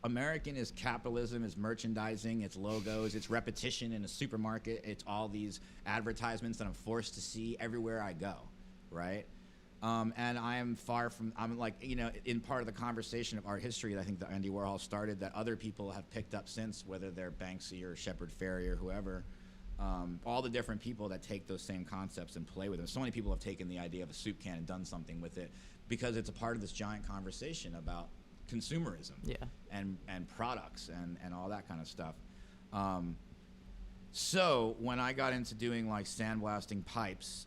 American is capitalism, is merchandising, it's logos, it's repetition in a supermarket, it's all these advertisements that I'm forced to see everywhere I go, right? And I am I'm like, you know, in part of the conversation of art history that I think that Andy Warhol started, that other people have picked up since, whether they're Banksy or Shepard Fairey or whoever, all the different people that take those same concepts and play with them. So many people have taken the idea of a soup can and done something with it, because it's a part of this giant conversation about consumerism and products and all that kind of stuff. So when I got into doing like sandblasting pipes,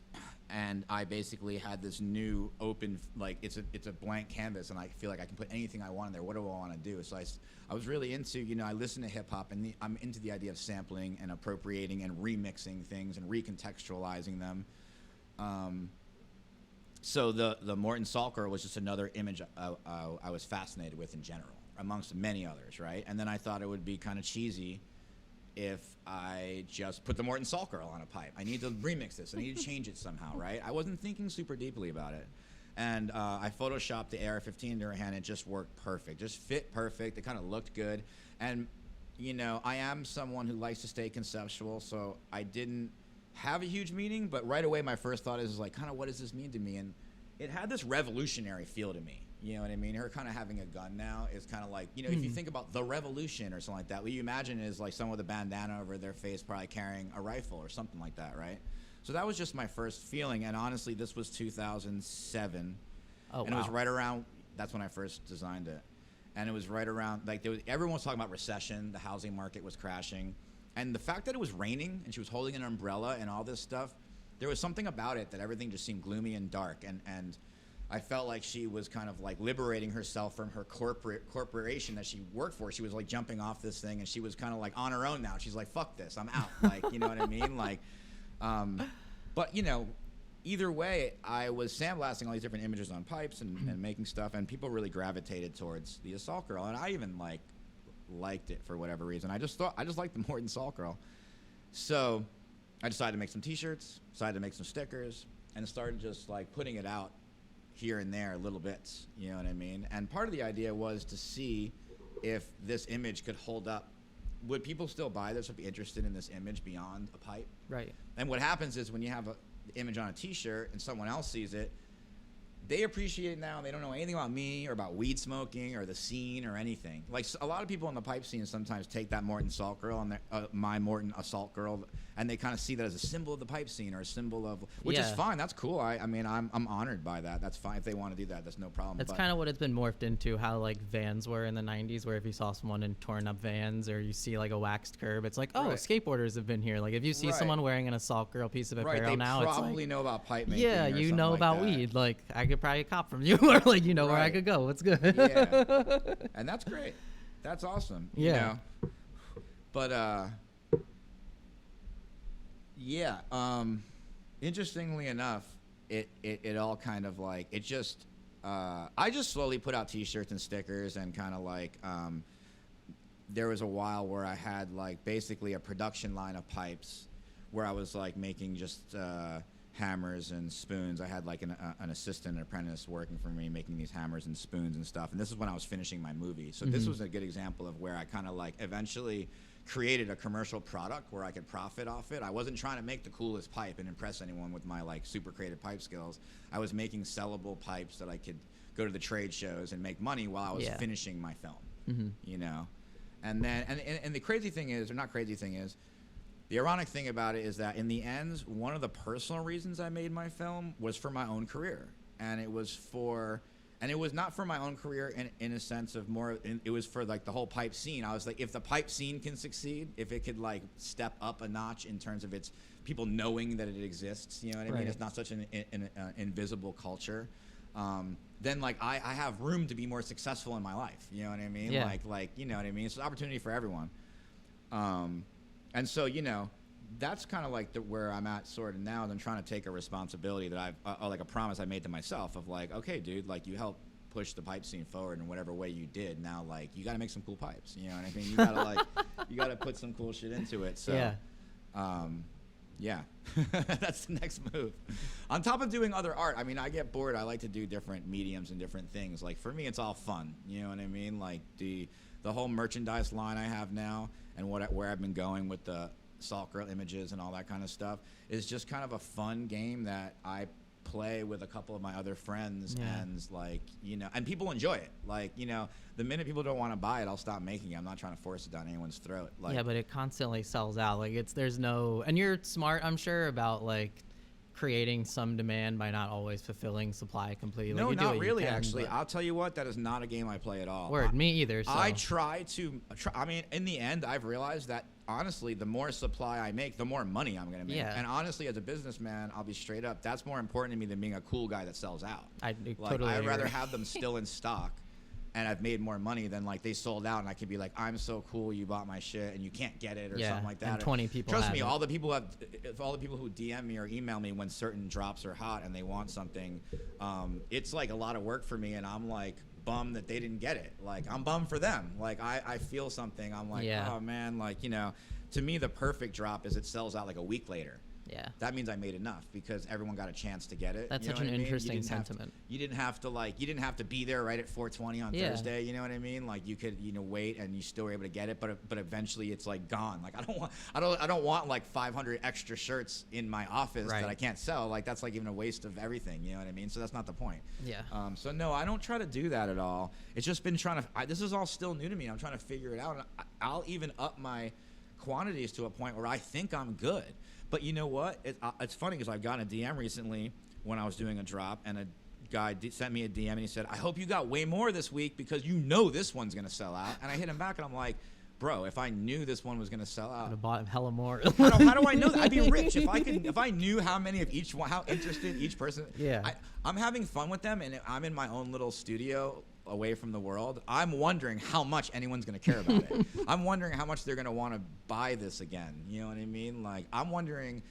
and I basically had this new open, like, it's a blank canvas, and I feel like I can put anything I want in there. What do I want to do? So I was really into, you know, I listen to hip hop, and I'm into the idea of sampling and appropriating and remixing things and recontextualizing them. So the Morton Salt Girl was just another image I was fascinated with in general, amongst many others, right? And then I thought it would be kind of cheesy if I just put the Morton Salt Girl on a pipe. I need to remix this. I need to change it somehow, right? I wasn't thinking super deeply about it. And I photoshopped the AR-15 into her hand. It just worked perfect. Just fit perfect. It kind of looked good. And, you know, I am someone who likes to stay conceptual, so I didn't have a huge meaning, but right away my first thought is like, kind of what does this mean to me? And it had this revolutionary feel to me. You know what I mean? Her kind of having a gun now is kind of like, you know, if you think about the revolution or something like that, what you imagine is like someone with a bandana over their face probably carrying a rifle or something like that, right? So that was just my first feeling. And honestly, this was 2007. Oh, and it was right around, that's when I first designed it. And it was right around, like, everyone was talking about recession, the housing market was crashing. And the fact that it was raining and she was holding an umbrella and all this stuff, there was something about it that everything just seemed gloomy and dark. And I felt like she was kind of like liberating herself from her corporation that she worked for. She was like jumping off this thing, and she was kind of like on her own now. She's like, fuck this, I'm out. Like, you know what I mean? Like, but you know, either way, I was sandblasting all these different images on pipes and making stuff, and people really gravitated towards the Assault Girl, and I even liked it for whatever reason. I just liked the Morton Assault Girl. So I decided to make some t-shirts, decided to make some stickers, and started just like putting it out here and there little bits, you know what I mean? And part of the idea was to see if this image could hold up. Would people still buy this or be interested in this image beyond a pipe? Right. And what happens is when you have an image on a t-shirt and someone else sees it, they appreciate it now, and they don't know anything about me or about weed smoking or the scene or anything. Like, a lot of people in the pipe scene sometimes take that Morton Assault Girl and my Morton Assault Girl, and they kind of see that as a symbol of the pipe scene or a symbol of, which is fine. That's cool. I mean, I'm honored by that. That's fine if they want to do that. That's no problem. That's kind of what it's been morphed into, how like Vans were in the 90s, where if you saw someone in torn up Vans or you see like a waxed curb, it's like, oh, skateboarders have been here. Like if you see someone wearing an Assault Girl piece of apparel now, it's like, they probably know about pipe making. Yeah, or you know like about that. weed. Like I could probably cop from you, or like you know where I could go. What's good? Yeah, and that's great. That's awesome. Yeah. You know? But yeah. Interestingly enough, it all kind of like it just. I just slowly put out T-shirts and stickers and kind of like. There was a while where I had like basically a production line of pipes, where I was like making just. Hammers and spoons. I had like an assistant, an apprentice working for me, making these hammers and spoons and stuff. And this is when I was finishing my movie. So this was a good example of where I kind of like eventually created a commercial product where I could profit off it. I wasn't trying to make the coolest pipe and impress anyone with my like super creative pipe skills. I was making sellable pipes that I could go to the trade shows and make money while I was finishing my film, you know? And then, and the crazy thing is, or not crazy thing is, the ironic thing about it is that in the end, one of the personal reasons I made my film was for my own career. And it was not for my own career in a sense of more, it was for like the whole pipe scene. I was like, if the pipe scene can succeed, if it could like step up a notch in terms of its people knowing that it exists, you know what I mean? It's not such an invisible culture. Then like I have room to be more successful in my life. You know what I mean? Yeah. Like, you know what I mean? It's an opportunity for everyone. And so, you know, that's kind of like where I'm at sort of now. I'm trying to take a responsibility that like a promise I made to myself of like, okay, dude, like you helped push the pipe scene forward in whatever way you did. Now, like, you got to make some cool pipes. You know what I mean? You got to like, you got to put some cool shit into it. So, yeah, that's the next move. On top of doing other art, I mean, I get bored. I like to do different mediums and different things. Like for me, it's all fun. You know what I mean? Like the whole merchandise line I have now and where I've been going with the Assault Girl images and all that kind of stuff is just kind of a fun game that I play with a couple of my other friends and like, you know, and people enjoy it. Like, you know, the minute people don't want to buy it, I'll stop making it. I'm not trying to force it down anyone's throat. Like, yeah, but it constantly sells out. Like there's no, and you're smart, I'm sure, about like creating some demand by not always fulfilling supply completely. No, you not really, actually. I'll tell you what, that is not a game I play at all. Me either. So. I try, I mean, in the end, I've realized that, honestly, the more supply I make, the more money I'm going to make. Yeah. And honestly, as a businessman, I'll be straight up, that's more important to me than being a cool guy that sells out. Totally I'd agree. rather have them still in stock and I've made more money than like they sold out and I could be like, I'm so cool, you bought my shit and you can't get it or something like that. And 20 people Trust have me, it. all the people who DM me or email me when certain drops are hot and they want something, it's like a lot of work for me and I'm like bummed that they didn't get it. Like I'm bummed for them. Like I feel something. I'm like, oh man, like, you know, to me the perfect drop is it sells out like a week later. Yeah. That means I made enough because everyone got a chance to get it. That's You know such what an I mean? interesting sentiment. You didn't have to be there right at 4:20 on Yeah. Thursday. You know what I mean? Like you could, wait and you still were able to get it, but eventually it's like gone. Like I don't want like 500 extra shirts in my office Right. that I can't sell. Like that's like even a waste of everything. You know what I mean? So that's not the point. Yeah. So no, I don't try to do that at all. It's just been this is all still new to me. I'm trying to figure it out. And I'll even up my quantities to a point where I think I'm good. But you know what? It's funny because I got a DM recently when I was doing a drop, and a guy sent me a DM and he said, "I hope you got way more this week because this one's gonna sell out." And I hit him back and I'm like, "Bro, if I knew this one was gonna sell out, I'd have bought hella more. how do I know that? I'd be rich if I knew how many of each one, how interested each person." Yeah. I'm having fun with them, and I'm in my own little studio away from the world. I'm wondering how much anyone's going to care about it. I'm wondering how much they're going to want to buy this again. You know what I mean? Like, I'm wondering,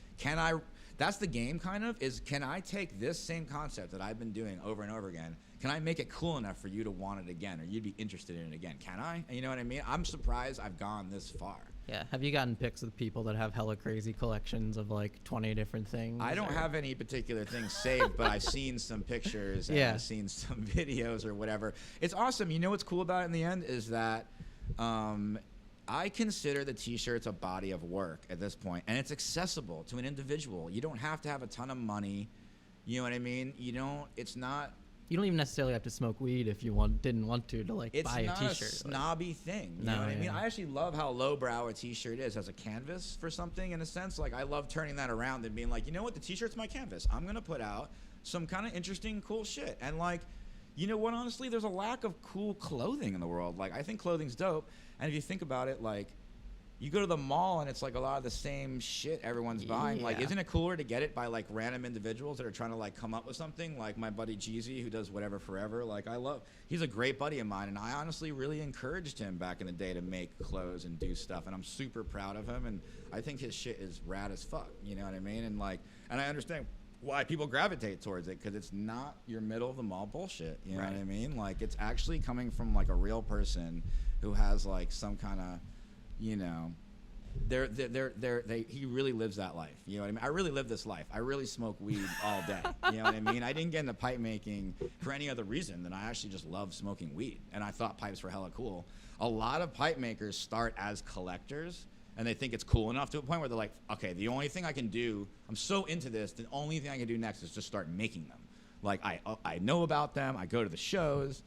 that's the game kind of, is can I take this same concept that I've been doing over and over again, can I make it cool enough for you to want it again, or you'd be interested in it again? Can I? You know what I mean? I'm surprised I've gone this far. Yeah. Have you gotten pics of people that have hella crazy collections of like 20 different things? I don't have any particular things saved, but I've seen some pictures and I've seen some videos or whatever. It's awesome. You know what's cool about it in the end is that I consider the t-shirts a body of work at this point, and it's accessible to an individual. You don't have to have a ton of money. You know what I mean? It's not. You don't even necessarily have to smoke weed if you didn't want to like buy a t-shirt. It's not a snobby thing. You know what I mean? I actually love how lowbrow a t-shirt is as a canvas for something, in a sense. Like, I love turning that around and being like, you know what? The t-shirt's my canvas. I'm going to put out some kind of interesting, cool shit. And like, you know what? Honestly, there's a lack of cool clothing in the world. Like, I think clothing's dope. And if you think about it, like, you go to the mall and it's like a lot of the same shit everyone's buying. Like, isn't it cooler to get it by like random individuals that are trying to like come up with something? Like my buddy Jeezy, who does whatever forever. Like, he's a great buddy of mine, and I honestly really encouraged him back in the day to make clothes and do stuff, and I'm super proud of him, and I think his shit is rad as fuck. You know what I mean? And like, and I understand why people gravitate towards it, because it's not your middle of the mall bullshit. You know what I mean? Like, it's actually coming from like a real person who has like some kind of, he really lives that life. You know what I mean? I really live this life. I really smoke weed all day. You know what I mean? I didn't get into pipe making for any other reason than I actually just love smoking weed, and I thought pipes were hella cool. A lot of pipe makers start as collectors, and they think it's cool enough to a point where they're like, okay, the only thing I can do, I'm so into this, the only thing I can do next is just start making them. Like, I know about them, I go to the shows,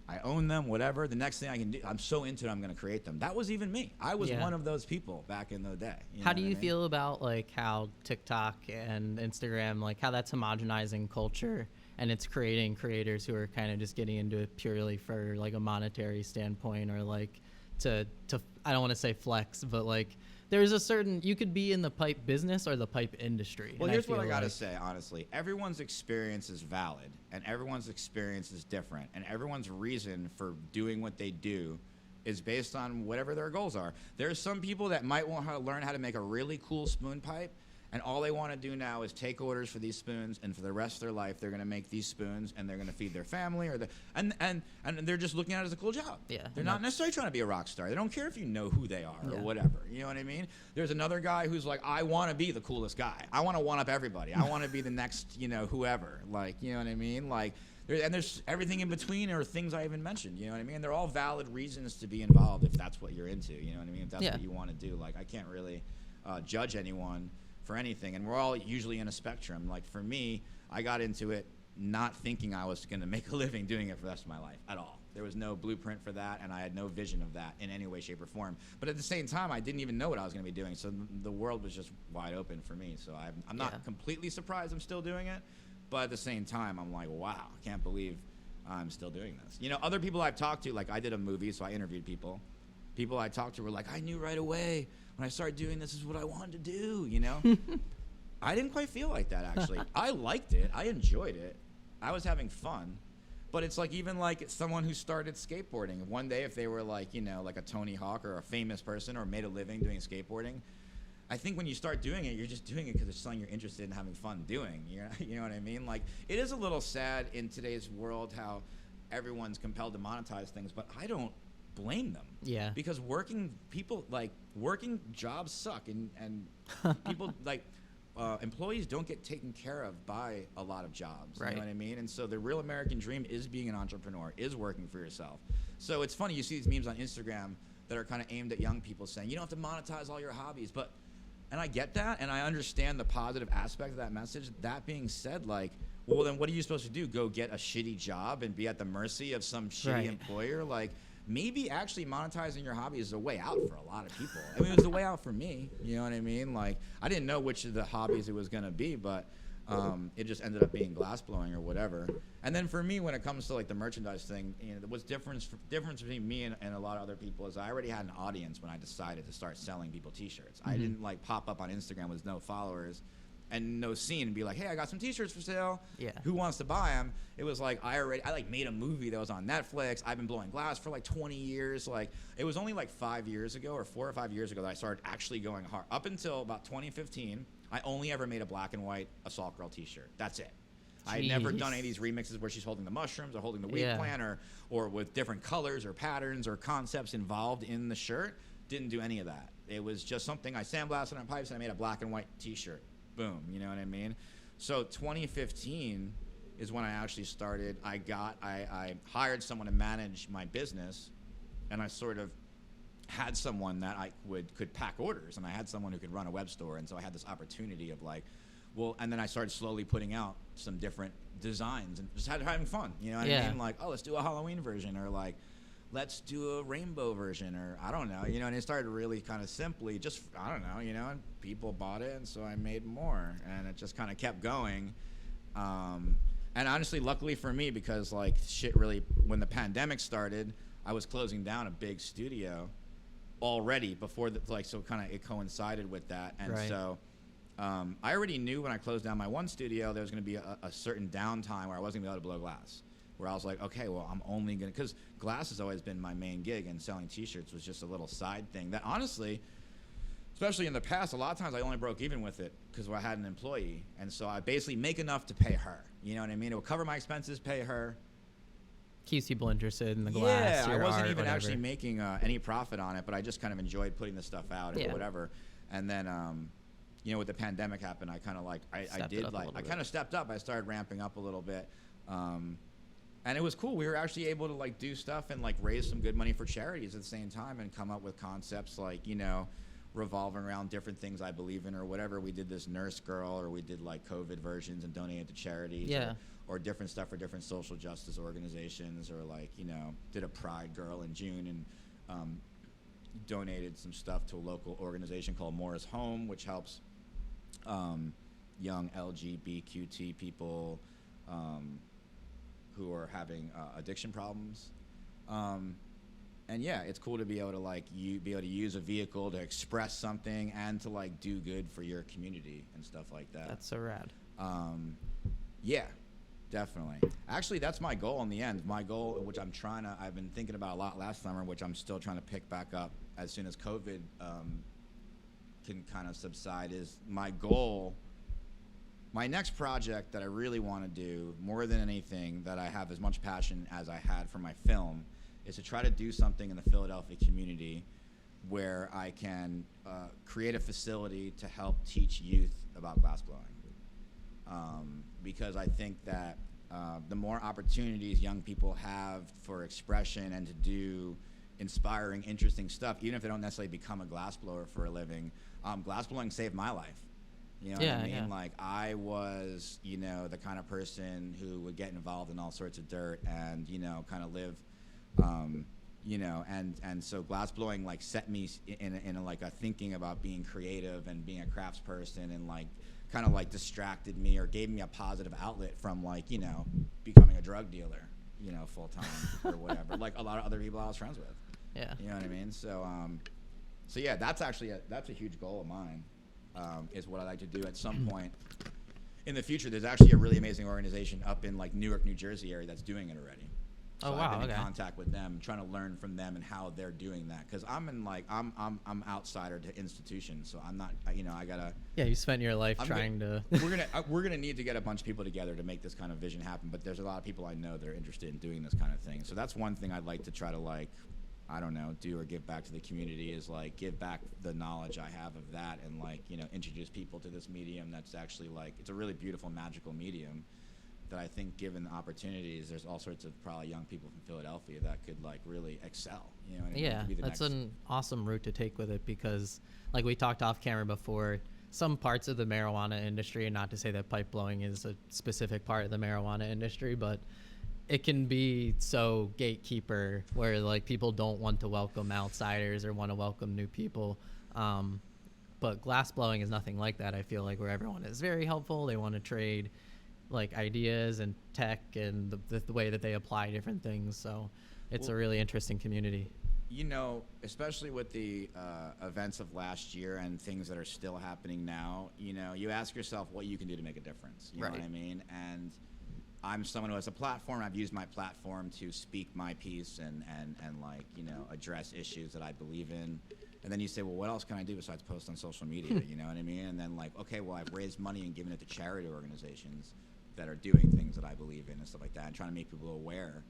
I own them, whatever. The next thing I can do, I'm so into it, I'm going to create them. That was even me. I was one of those people back in the day. How do you feel about like how TikTok and Instagram, like how that's homogenizing culture and it's creating creators who are kind of just getting into it purely for like a monetary standpoint, or like to I don't want to say flex, but like there's a certain, you could be in the pipe business or the pipe industry. Well, here's what I gotta say, honestly. Everyone's experience is valid, and everyone's experience is different, and everyone's reason for doing what they do is based on whatever their goals are. There's some people that might want to learn how to make a really cool spoon pipe, and all they want to do now is take orders for these spoons, and for the rest of their life, they're going to make these spoons, and they're going to feed their family, and they're just looking at it as a cool job. Yeah. They're not necessarily trying to be a rock star. They don't care if you know who they are or whatever. You know what I mean? There's another guy who's like, I want to be the coolest guy. I want to one-up everybody. I want to be the next, whoever. Like, you know what I mean? Like, there's everything in between, or things I even mentioned. You know what I mean? They're all valid reasons to be involved if that's what you're into. You know what I mean? If that's what you want to do. Like, I can't really judge anyone for anything, and we're all usually in a spectrum. Like, for me, I got into it not thinking I was going to make a living doing it for the rest of my life at all. There was no blueprint for that, and I had no vision of that in any way, shape, or form. But at the same time, I didn't even know what I was going to be doing, so the world was just wide open for me. So I'm not completely surprised I'm still doing it, but at the same time, I'm like, wow, I can't believe I'm still doing this. Other people I've talked to, like, I did a movie, so I interviewed people. People I talked to were like, I knew right away when I started doing this is what I wanted to do, I didn't quite feel like that, actually. I liked it. I enjoyed it. I was having fun. But it's like, even like someone who started skateboarding, one day if they were like, like a Tony Hawk or a famous person or made a living doing skateboarding, I think when you start doing it, you're just doing it because it's something you're interested in having fun doing. You know what I mean? Like, it is a little sad in today's world how everyone's compelled to monetize things, but I don't blame them. Yeah. Because working jobs suck, and people like employees don't get taken care of by a lot of jobs. Right. You know what I mean? And so the real American dream is being an entrepreneur, is working for yourself. So it's funny, you see these memes on Instagram that are kind of aimed at young people saying, you don't have to monetize all your hobbies. And I get that, and I understand the positive aspect of that message. That being said, like, well, then what are you supposed to do? Go get a shitty job and be at the mercy of some shitty employer? Like, maybe actually monetizing your hobby is a way out for a lot of people. I mean, it was the way out for me. You know what I mean? Like, I didn't know which of the hobbies it was going to be, but it just ended up being glass blowing or whatever. And then for me, when it comes to like the merchandise thing, you know, what's difference between me and a lot of other people is I already had an audience when I decided to start selling people T-shirts. I didn't like pop up on Instagram with no followers and no scene and be like, hey, I got some T-shirts for sale. Yeah. Who wants to buy them? It was like I like made a movie that was on Netflix. I've been blowing glass for like 20 years. Like, it was only like 5 years ago or 4 or 5 years ago that I started actually going hard. Up until about 2015, I only ever made a black and white Assault Girl T-shirt. That's it. I had never done any of these remixes where she's holding the mushrooms or holding the weed plant or with different colors or patterns or concepts involved in the shirt. Didn't do any of that. It was just something I sandblasted on pipes and I made a black and white T-shirt. Boom, you know what I mean? So 2015 is when I actually started. I hired someone to manage my business, and I sort of had someone that I could pack orders, and I had someone who could run a web store, and so I had this opportunity of like, well, and then I started slowly putting out some different designs and just having fun, you know what I mean? Like, oh, let's do a Halloween version, or like, let's do a rainbow version, or I don't know, you know, and it started really kind of simply, just, I don't know, you know, and people bought it, and so I made more, and it just kind of kept going. And honestly, luckily for me, because like shit really, when the pandemic started, I was closing down a big studio already before so kind of it coincided with that, and so I already knew when I closed down my one studio there was going to be a certain downtime where I wasn't going to be able to blow glass, where I was like, okay, well, I'm only going to, because glass has always been my main gig, and selling T-shirts was just a little side thing that honestly, especially in the past, a lot of times I only broke even with it because I had an employee, and so I basically make enough to pay her, you know what I mean? It would cover my expenses, pay her. Keeps people interested in the glass. Yeah, I wasn't even actually making any profit on it, but I just kind of enjoyed putting the stuff out or whatever. And then, you know, with the pandemic happened, I kind of like, I kind of stepped up. I started ramping up a little bit. And it was cool. We were actually able to like do stuff and like raise some good money for charities at the same time and come up with concepts like, you know, revolving around different things I believe in or whatever. We did this nurse girl, or we did like COVID versions and donated to charities. Yeah. Or different stuff for different social justice organizations, or like, you know, did a Pride Girl in June and donated some stuff to a local organization called Moore's Home, which helps young LGBTQ people who are having addiction problems. And yeah, it's cool to be able to like be able to use a vehicle to express something and to like do good for your community and stuff like that. That's so rad. Yeah. Definitely. Actually, that's my goal in the end. My goal, which I've been thinking about a lot last summer, which I'm still trying to pick back up as soon as COVID can kind of subside, is my goal. My next project that I really want to do, more than anything, that I have as much passion as I had for my film, is to try to do something in the Philadelphia community where I can create a facility to help teach youth about glassblowing. Because I think that the more opportunities young people have for expression and to do inspiring, interesting stuff, even if they don't necessarily become a glassblower for a living, glassblowing saved my life. You know what I mean? Yeah. Like, I was, you know, the kind of person who would get involved in all sorts of dirt and, you know, kind of live, you know, and so glassblowing like set me in like a thinking about being creative and being a craftsperson, and like kind of like distracted me or gave me a positive outlet from like, you know, becoming a drug dealer, you know, full time or whatever, like a lot of other people I was friends with. Yeah. You know what I mean? So yeah, that's actually that's a huge goal of mine, is what I like to do at some point in the future. There's actually a really amazing organization up in like Newark, New Jersey area that's doing it already. So I've been in contact with them, trying to learn from them and how they're doing that. Because I'm outsider to institutions, so I'm not, you know, I gotta. Yeah, you spent your life trying to. We're gonna need to get a bunch of people together to make this kind of vision happen. But there's a lot of people I know that are interested in doing this kind of thing. So that's one thing I'd like to try to like I don't know, do or give back to the community is like give back the knowledge I have of that, and like, you know, introduce people to this medium that's actually like, it's a really beautiful, magical medium that I think, given the opportunities, there's all sorts of probably young people from Philadelphia that could like really excel. You know what I mean? Yeah, Could be the that's next- an awesome route to take with it, because like we talked off camera before, some parts of the marijuana industry, and not to say that pipe blowing is a specific part of the marijuana industry, but it can be so gatekeeper where like people don't want to welcome outsiders or want to welcome new people. But glass blowing is nothing like that. I feel like where everyone is very helpful. They want to trade like ideas and tech and the way that they apply different things. So it's a really interesting community. You know, especially with the events of last year and things that are still happening now, you know, you ask yourself what you can do to make a difference. You know what I mean? And I'm someone who has a platform. I've used my platform to speak my piece and like, you know, address issues that I believe in. And then you say, well, what else can I do besides post on social media? You know what I mean? And then like, okay, well, I've raised money and given it to charity organizations that are doing things that I believe in and stuff like that, and trying to make people aware.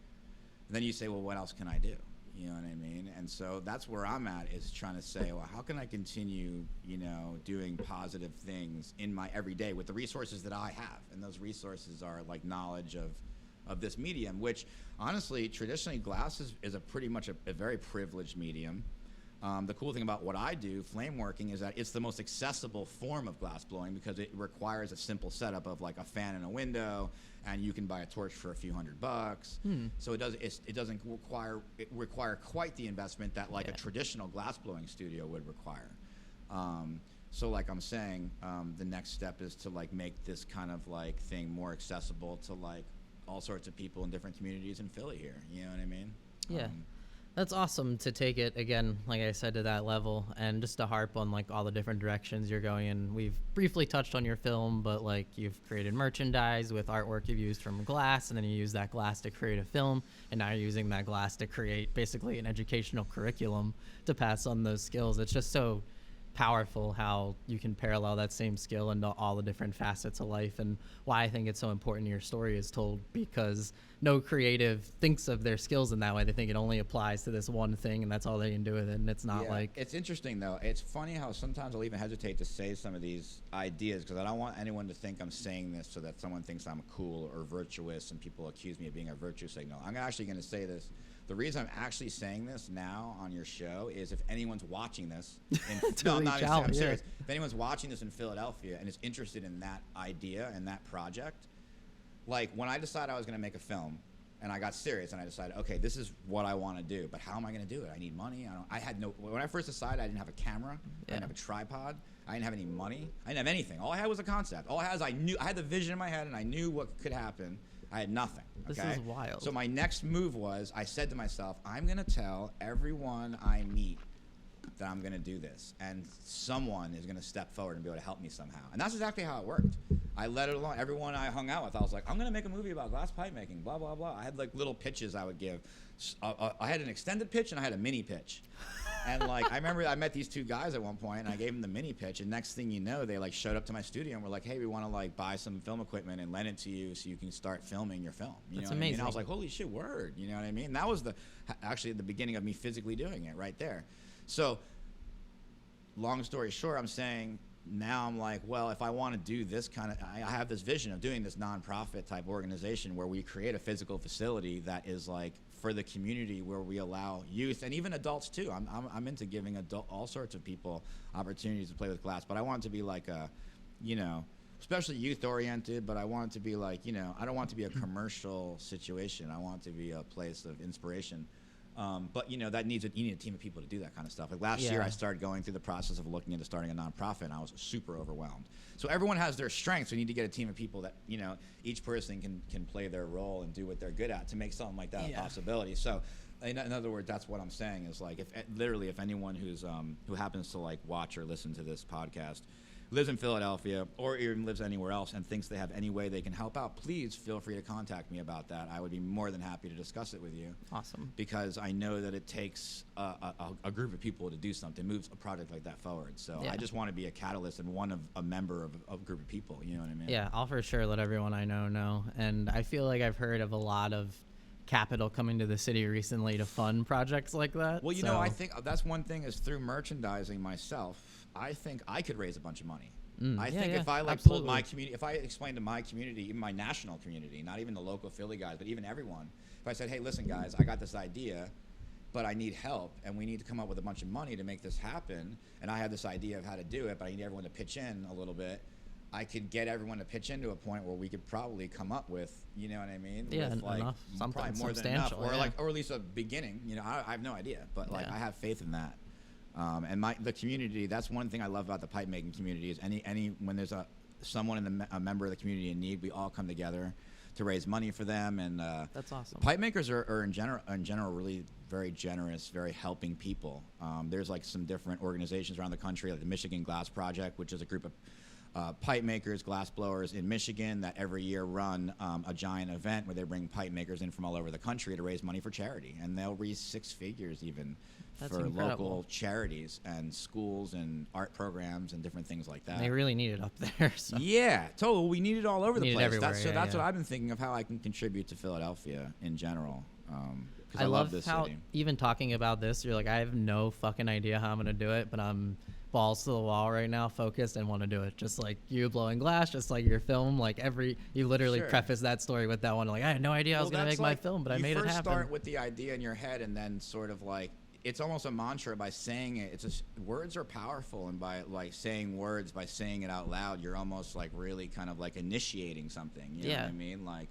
And then you say, well, what else can I do? You know what I mean? And so that's where I'm at, is trying to say, well, how can I continue, you know, doing positive things in my everyday with the resources that I have? And those resources are like knowledge of this medium, which honestly, traditionally glass is a pretty much a very privileged medium. The cool thing about what I do, flame working, is that it's the most accessible form of glass blowing because it requires a simple setup of like a fan and a window, and you can buy a torch for a few $100. So it doesn't require quite the investment that like a traditional glass blowing studio would require. So like I'm saying, the next step is to like make this kind of like thing more accessible to like all sorts of people in different communities in Philly here. You know what I mean? Yeah. That's awesome to take it, again, like I said, to that level, and just to harp on like all the different directions you're going in. We've briefly touched on your film, but like you've created merchandise with artwork you've used from glass, and then you use that glass to create a film, and now you're using that glass to create basically an educational curriculum to pass on those skills. It's just so powerful how you can parallel that same skill into all the different facets of life, and why I think it's so important your story is told, because no creative thinks of their skills in that way. They think it only applies to this one thing and that's all they can do with it, and it's not like... It's interesting though. It's funny how sometimes I'll even hesitate to say some of these ideas because I don't want anyone to think I'm saying this so that someone thinks I'm cool or virtuous and people accuse me of being a virtue signal. I'm actually going to say this. The reason I'm actually saying this now on your show is if anyone's watching this, I'm serious. If anyone's watching this in Philadelphia and is interested in that idea and that project, like when I decided I was going to make a film, and I got serious and I decided, okay, this is what I want to do, but how am I going to do it? I need money. When I first decided, I didn't have a camera, I didn't have a tripod, I didn't have any money, I didn't have anything. All I had was a concept. All I had is I had the vision in my head and I knew what could happen. I had nothing. Okay? This is wild. So my next move was, I said to myself, I'm going to tell everyone I meet that I'm going to do this, and someone is going to step forward and be able to help me somehow. And that's exactly how it worked. I let it alone. Everyone I hung out with, I was like, I'm going to make a movie about glass pipe making, blah, blah, blah. I had like little pitches I would give. I had an extended pitch and I had a mini pitch. And like, I remember I met these two guys at one point and I gave them the mini pitch, and next thing you know, they like showed up to my studio and were like, hey, we want to like buy some film equipment and lend it to you so you can start filming your film. You That's know what amazing. I mean? I was like, holy shit, word. You know what I mean? And that was actually the beginning of me physically doing it right there. So long story short, I'm saying now I'm like, well, if I want to do this kind of, I have this vision of doing this nonprofit type organization where we create a physical facility that is like for the community, where we allow youth and even adults too. I'm into giving all sorts of people opportunities to play with glass, but I want it to be like a, you know, especially youth oriented, but I want it to be like, you know, I don't want it to be a commercial situation. I want it to be a place of inspiration. But you know, you need a team of people to do that kind of stuff. Like last year, I started going through the process of looking into starting a nonprofit, and I was super overwhelmed. So everyone has their strengths. We need to get a team of people that, you know, each person can play their role and do what they're good at to make something like that a possibility. So in other words, that's what I'm saying is like, if anyone who happens to like watch or listen to this podcast lives in Philadelphia or even lives anywhere else and thinks they have any way they can help out, please feel free to contact me about that. I would be more than happy to discuss it with you. Awesome. Because I know that it takes a group of people to do something, moves a project like that forward. So I just want to be a catalyst and a member of a group of people. You know what I mean? Yeah, I'll for sure let everyone I know. And I feel like I've heard of a lot of capital coming to the city recently to fund projects like that. Well, I think that's one thing is through merchandising myself, I think I could raise a bunch of money. I think if I pulled my community, if I explained to my community, even my national community, not even the local Philly guys, but even everyone, if I said, hey, listen, guys, I got this idea, but I need help, and we need to come up with a bunch of money to make this happen, and I have this idea of how to do it, but I need everyone to pitch in a little bit, I could get everyone to pitch in to a point where we could probably come up with, you know what I mean? Yeah, with like enough, something probably more than enough, or or at least a beginning. I have no idea, but like I have faith in that. And the community, that's one thing I love about the pipe making community is when there's a member of the community in need, we all come together to raise money for them. And that's awesome. Pipe makers are in general really very generous, very helping people. There's like some different organizations around the country, like the Michigan Glass Project, which is a group of pipe makers, glass blowers in Michigan that every year run a giant event where they bring pipe makers in from all over the country to raise money for charity, and they'll raise 6 figures even for local charities and schools and art programs and different things like that. They really need it up there. So. Yeah, totally. We need it all over the place. That's what I've been thinking of how I can contribute to Philadelphia in general. I love this how city. Even talking about this, you're like, I have no fucking idea how I'm gonna do it, but I'm balls to the wall right now, focused, and want to do it. Just like you blowing glass, just like your film, like you literally preface that story with that one. Like, I had no idea I was gonna make my film, but I made it happen. You first start with the idea in your head, and then sort of like it's almost a mantra by saying it. Words are powerful, and by like saying words, by saying it out loud, you're almost like really kind of like initiating something. You know what I mean? Like,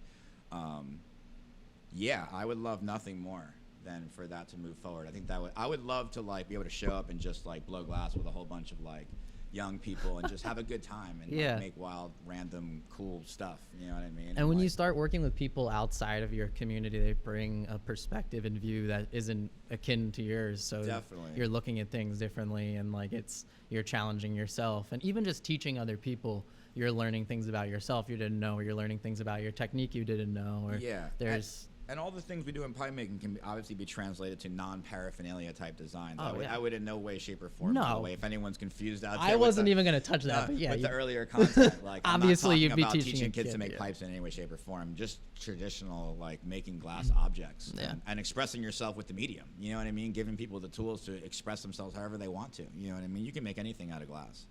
I would love nothing more than for that to move forward. I think I would love to like be able to show up and just like blow glass with a whole bunch of like young people and just have a good time and like, make wild, random, cool stuff. You know what I mean? And when you start working with people outside of your community, they bring a perspective and view that isn't akin to yours. So definitely, you're looking at things differently, and like you're challenging yourself, and even just teaching other people. You're learning things about yourself you didn't know, or you're learning things about your technique you didn't know. Or there's. And all the things we do in pipe making can obviously be translated to non-paraphernalia type designs. Oh, I would in no way, shape, or form. By the way, if anyone's confused out there, I wasn't even going to touch that. But with the earlier content, like obviously I'm not you'd talking be about teaching kids to make pipes in any way, shape, or form. Just traditional like making glass objects and expressing yourself with the medium. You know what I mean? Giving people the tools to express themselves however they want to. You know what I mean? You can make anything out of glass.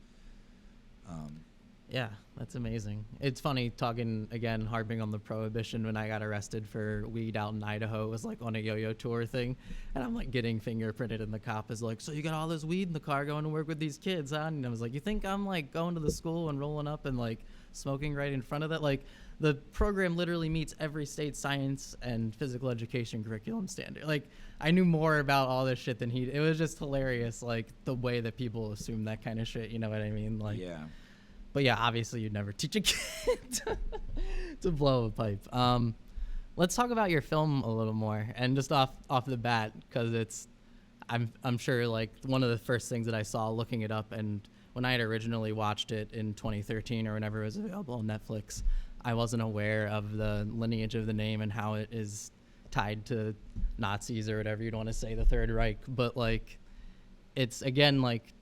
Yeah, that's amazing. It's funny talking again, harping on the prohibition. When I got arrested for weed out in Idaho, it was like on a yo-yo tour thing, and I'm like getting fingerprinted, and the cop is like, "So you got all this weed in the car going to work with these kids, huh?" And I was like, "You think I'm like going to the school and rolling up and like smoking right in front of that?" Like the program literally meets every state science and physical education curriculum standard. Like I knew more about all this shit than he. It was just hilarious, like the way that people assume that kind of shit. You know what I mean? Like But yeah, obviously you'd never teach a kid to blow a pipe. Let's talk about your film a little more, and just off the bat, because I'm sure like one of the first things that I saw looking it up, and when I had originally watched it in 2013 or whenever it was available on Netflix, I wasn't aware of the lineage of the name and how it is tied to Nazis or whatever you'd want to say, the Third Reich. But like, it's again like.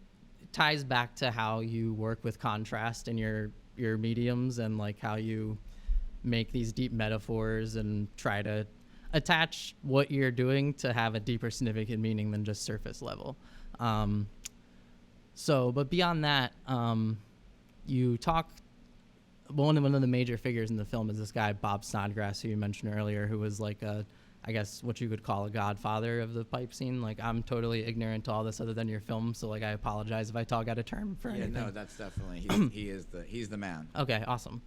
Ties back to how you work with contrast in your mediums, and like how you make these deep metaphors and try to attach what you're doing to have a deeper significant meaning than just surface level. But beyond that, you talk. One of the major figures in the film is this guy Bob Snodgrass, who you mentioned earlier, who was like I guess what you could call a godfather of the pipe scene. Like I'm totally ignorant to all this other than your film, so like I apologize if I talk out of term for anything. No, that's definitely he's the man. Okay, awesome.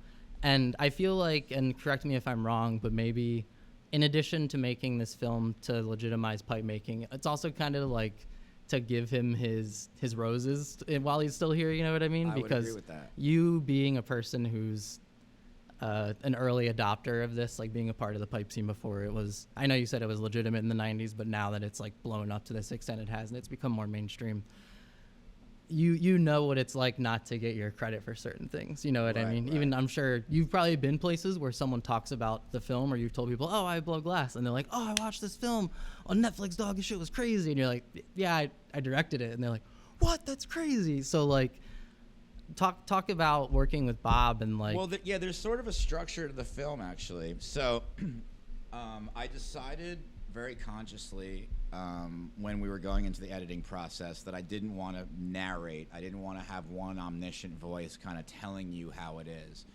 And I feel like, and correct me if I'm wrong, but maybe in addition to making this film to legitimize pipe making, it's also kind of like to give him his roses while he's still here. You know what I mean? I would agree with that. You being a person who's an early adopter of this, like being a part of the pipe scene before it was, I know you said it was legitimate in the 90s, but now that it's like blown up to this extent it has, and it's become more mainstream, you know what it's like not to get your credit for certain things. You know what I mean? Right. Even I'm sure you've probably been places where someone talks about the film, or you've told people, "Oh, I blow glass," and they're like, "Oh, I watched this film on Netflix, dog. This shit was crazy." And you're like, "Yeah, I directed it," and they're like, "What? That's crazy." So like, talk about working with Bob and like. Well, there's sort of a structure to the film actually. So, I decided very consciously when we were going into the editing process that I didn't want to narrate. I didn't want to have one omniscient voice kind of telling you how it is.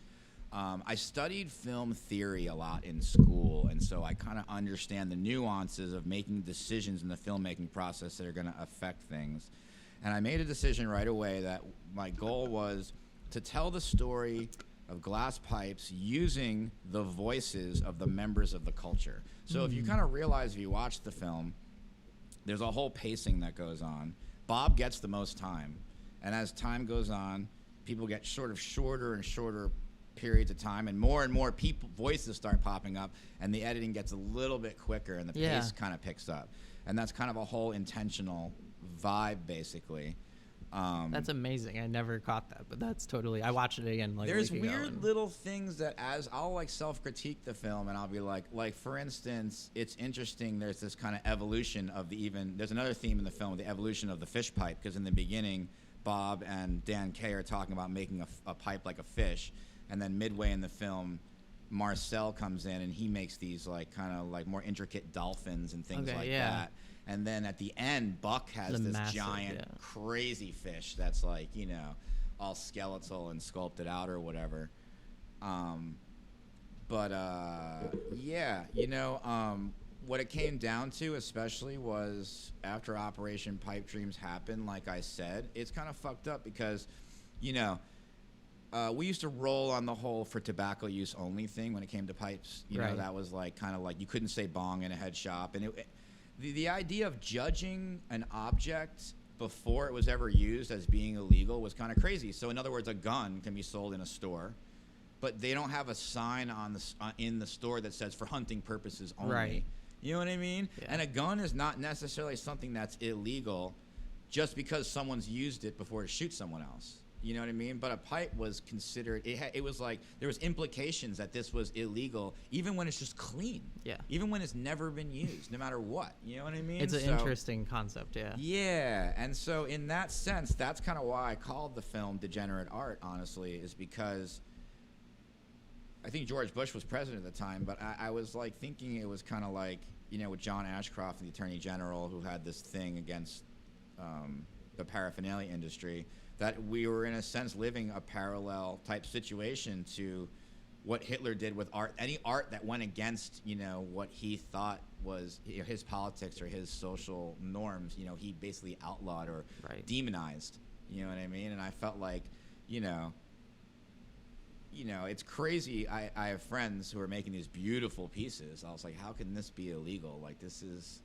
I studied film theory a lot in school, and so I kind of understand the nuances of making decisions in the filmmaking process that are going to affect things. And I made a decision right away that my goal was to tell the story of glass pipes using the voices of the members of the culture. So if you kind of realize, if you watch the film, there's a whole pacing that goes on. Bob gets the most time, and as time goes on, people get sort of shorter and shorter periods of time, and more people voices start popping up, and the editing gets a little bit quicker, and the pace kind of picks up. And that's kind of a whole intentional vibe, basically. That's amazing. I never caught that, but that's totally. I watched it again. Like there's weird little things that, as I'll like self-critique the film, and I'll be like for instance, it's interesting. There's this kind of evolution of the There's another theme in the film, the evolution of the fish pipe, because in the beginning, Bob and Dan Kay are talking about making a pipe like a fish, and then midway in the film, Marcel comes in and he makes these like kind of like more intricate dolphins and things that. And then at the end, Buck has this massive, giant, crazy fish that's like, you know, all skeletal and sculpted out or whatever. What it came down to especially was after Operation Pipe Dreams happened, like I said, it's kind of fucked up because, you know, we used to roll on the whole for tobacco use only thing when it came to pipes. You know, that was like kind of like you couldn't say bong in a head shop. And the idea of judging an object before it was ever used as being illegal was kind of crazy. So in other words, a gun can be sold in a store, but they don't have a sign in the store that says for hunting purposes only. Right. You know what I mean? Yeah. And a gun is not necessarily something that's illegal just because someone's used it before to shoot someone else. You know what I mean? But a pipe was considered, it was like, there was implications that this was illegal, even when it's just clean. Yeah. Even when it's never been used, no matter what. You know what I mean? It's an interesting concept, yeah. Yeah. And so in that sense, that's kind of why I called the film Degenerate Art, honestly, is because I think George Bush was president at the time, but I was like thinking it was kind of like, you know, with John Ashcroft, the Attorney General, who had this thing against the paraphernalia industry, that we were in a sense living a parallel type situation to what Hitler did with art. Any art that went against, you know, what he thought was his politics or his social norms, you know, he basically outlawed or demonized. You know what I mean? And I felt like, you know, it's crazy. I have friends who are making these beautiful pieces. I was like, how can this be illegal? Like, this is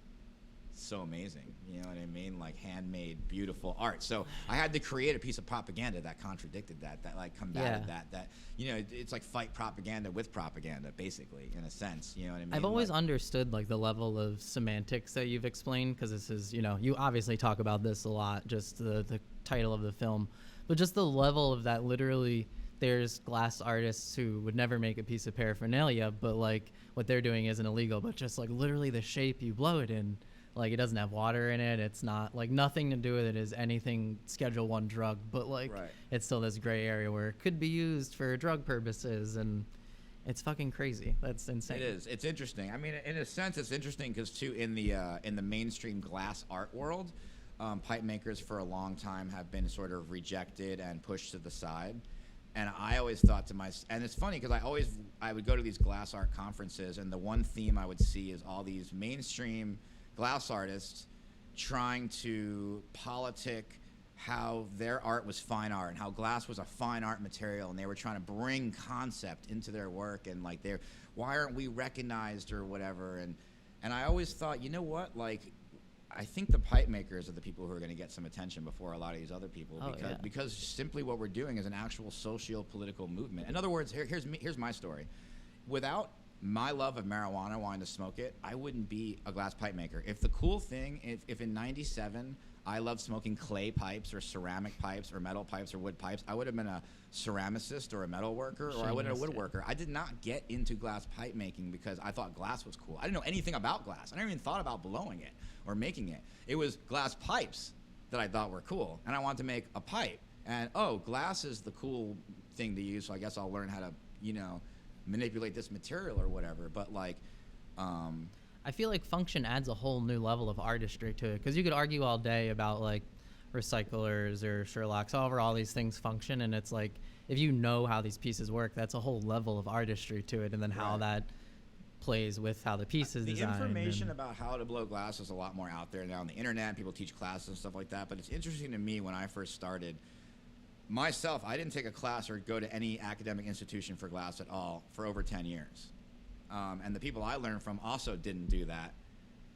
so amazing. You know what I mean? Like handmade, beautiful art. So I had to create a piece of propaganda that contradicted that like combated that, you know, it's like fight propaganda with propaganda, basically, in a sense. You know what I mean? I've always understood like the level of semantics that you've explained, because this is, you know, you obviously talk about this a lot, just the title of the film, but just the level of that. Literally, there's glass artists who would never make a piece of paraphernalia, but like what they're doing isn't illegal, but just like literally the shape you blow it in, like it doesn't have water in it, it's not like nothing to do with it is anything Schedule 1 drug, but like it's still this gray area where it could be used for drug purposes, and it's fucking crazy. That's insane. It is. It's interesting. I mean, in a sense, it's interesting because too, in the mainstream glass art world, pipe makers for a long time have been sort of rejected and pushed to the side. And I always thought to myself, and it's funny because I would go to these glass art conferences, and the one theme I would see is all these mainstream glass artists trying to politic how their art was fine art and how glass was a fine art material, and they were trying to bring concept into their work, and like why aren't we recognized or whatever, and I always thought, you know what, like I think the pipe makers are the people who are going to get some attention before a lot of these other people, because simply what we're doing is an actual socio-political movement. In other words, here's my story. Without my love of marijuana, wanting to smoke it, I wouldn't be a glass pipe maker. If the cool thing, if in '97 I loved smoking clay pipes or ceramic pipes or metal pipes or wood pipes, I would have been a ceramicist or a metal worker, or I would have been a woodworker. I did not get into glass pipe making because I thought glass was cool. I didn't know anything about glass. I never even thought about blowing it or making it. It was glass pipes that I thought were cool, and I wanted to make a pipe. And glass is the cool thing to use, so I guess I'll learn how to, you know, manipulate this material or whatever. But like I feel like function adds a whole new level of artistry to it, because you could argue all day about like recyclers or Sherlocks, however all these things function, and it's like if you know how these pieces work, that's a whole level of artistry to it, and then how that plays with how the piece is designed. The information about how to blow glass is a lot more out there now on the internet. People teach classes and stuff like that, but it's interesting to me when I first started. Myself, I didn't take a class or go to any academic institution for glass at all for over 10 years. And the people I learned from also didn't do that.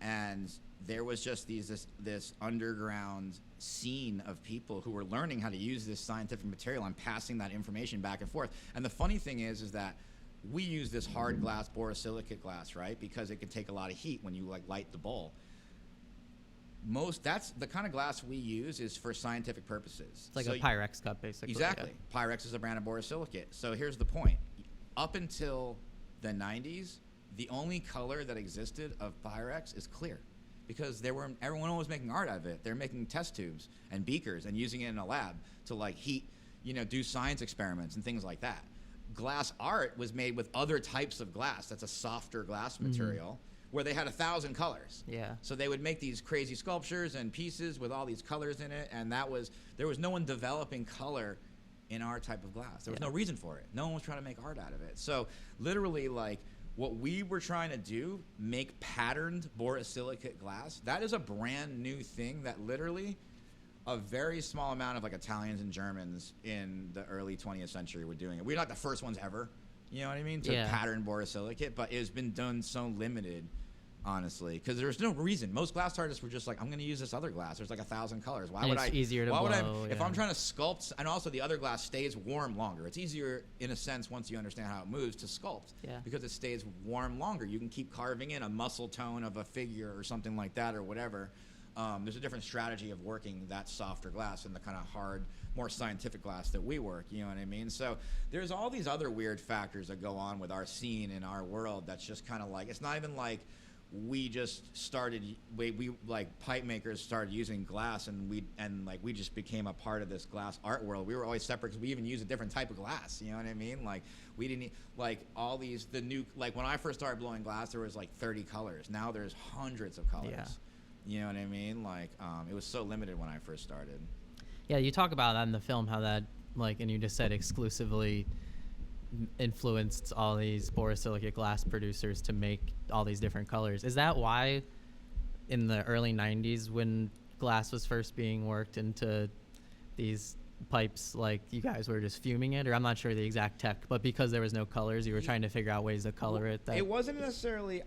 And there was just this underground scene of people who were learning how to use this scientific material and passing that information back and forth. And the funny thing is that we use this hard glass, borosilicate glass, right? Because it can take a lot of heat when you like light the bowl. That's the kind of glass we use is for scientific purposes. It's like a Pyrex cup, basically. Exactly. Yeah. Pyrex is a brand of borosilicate. So here's the point. Up until the 90s, the only color that existed of Pyrex is clear, because everyone was making art out of it. They're making test tubes and beakers and using it in a lab to like heat, do science experiments and things like that. Glass art was made with other types of glass. That's a softer glass material where they had 1,000 colors. Yeah. So they would make these crazy sculptures and pieces with all these colors in it, and there was no one developing color in our type of glass. There was no reason for it. No one was trying to make art out of it. So literally, like, what we were trying to do, make patterned borosilicate glass, that is a brand new thing that literally a very small amount of like Italians and Germans in the early 20th century were doing it. We're not the first ones ever, you know what I mean, to pattern borosilicate, but it's been done so limited, honestly, because there's no reason. Most glass artists were just like, I'm going to use this other glass. There's like 1,000 colors. Why and would it's I? Easier to why blow, would I? If I'm trying to sculpt, and also the other glass stays warm longer. It's easier in a sense once you understand how it moves to sculpt, because it stays warm longer. You can keep carving in a muscle tone of a figure or something like that or whatever. There's a different strategy of working that softer glass and the kind of hard, more scientific glass that we work, you know what I mean? So there's all these other weird factors that go on with our scene in our world that's just kind of like, it's not even like we just started, we like pipe makers started using glass and we just became a part of this glass art world. We were always separate because we even used a different type of glass, you know what I mean? Like we didn't, like all these, like when I first started blowing glass, there was like 30 colors. Now there's hundreds of colors. Yeah. You know what I mean? Like, it was so limited when I first started. Yeah, you talk about that in the film, how that, like, and you just said exclusively influenced all these borosilicate glass producers to make all these different colors. Is that why in the early 90s when glass was first being worked into these pipes, like, you guys were just fuming it? Or I'm not sure the exact tech, but because there was no colors, you were trying to figure out ways to color it? It wasn't necessarily,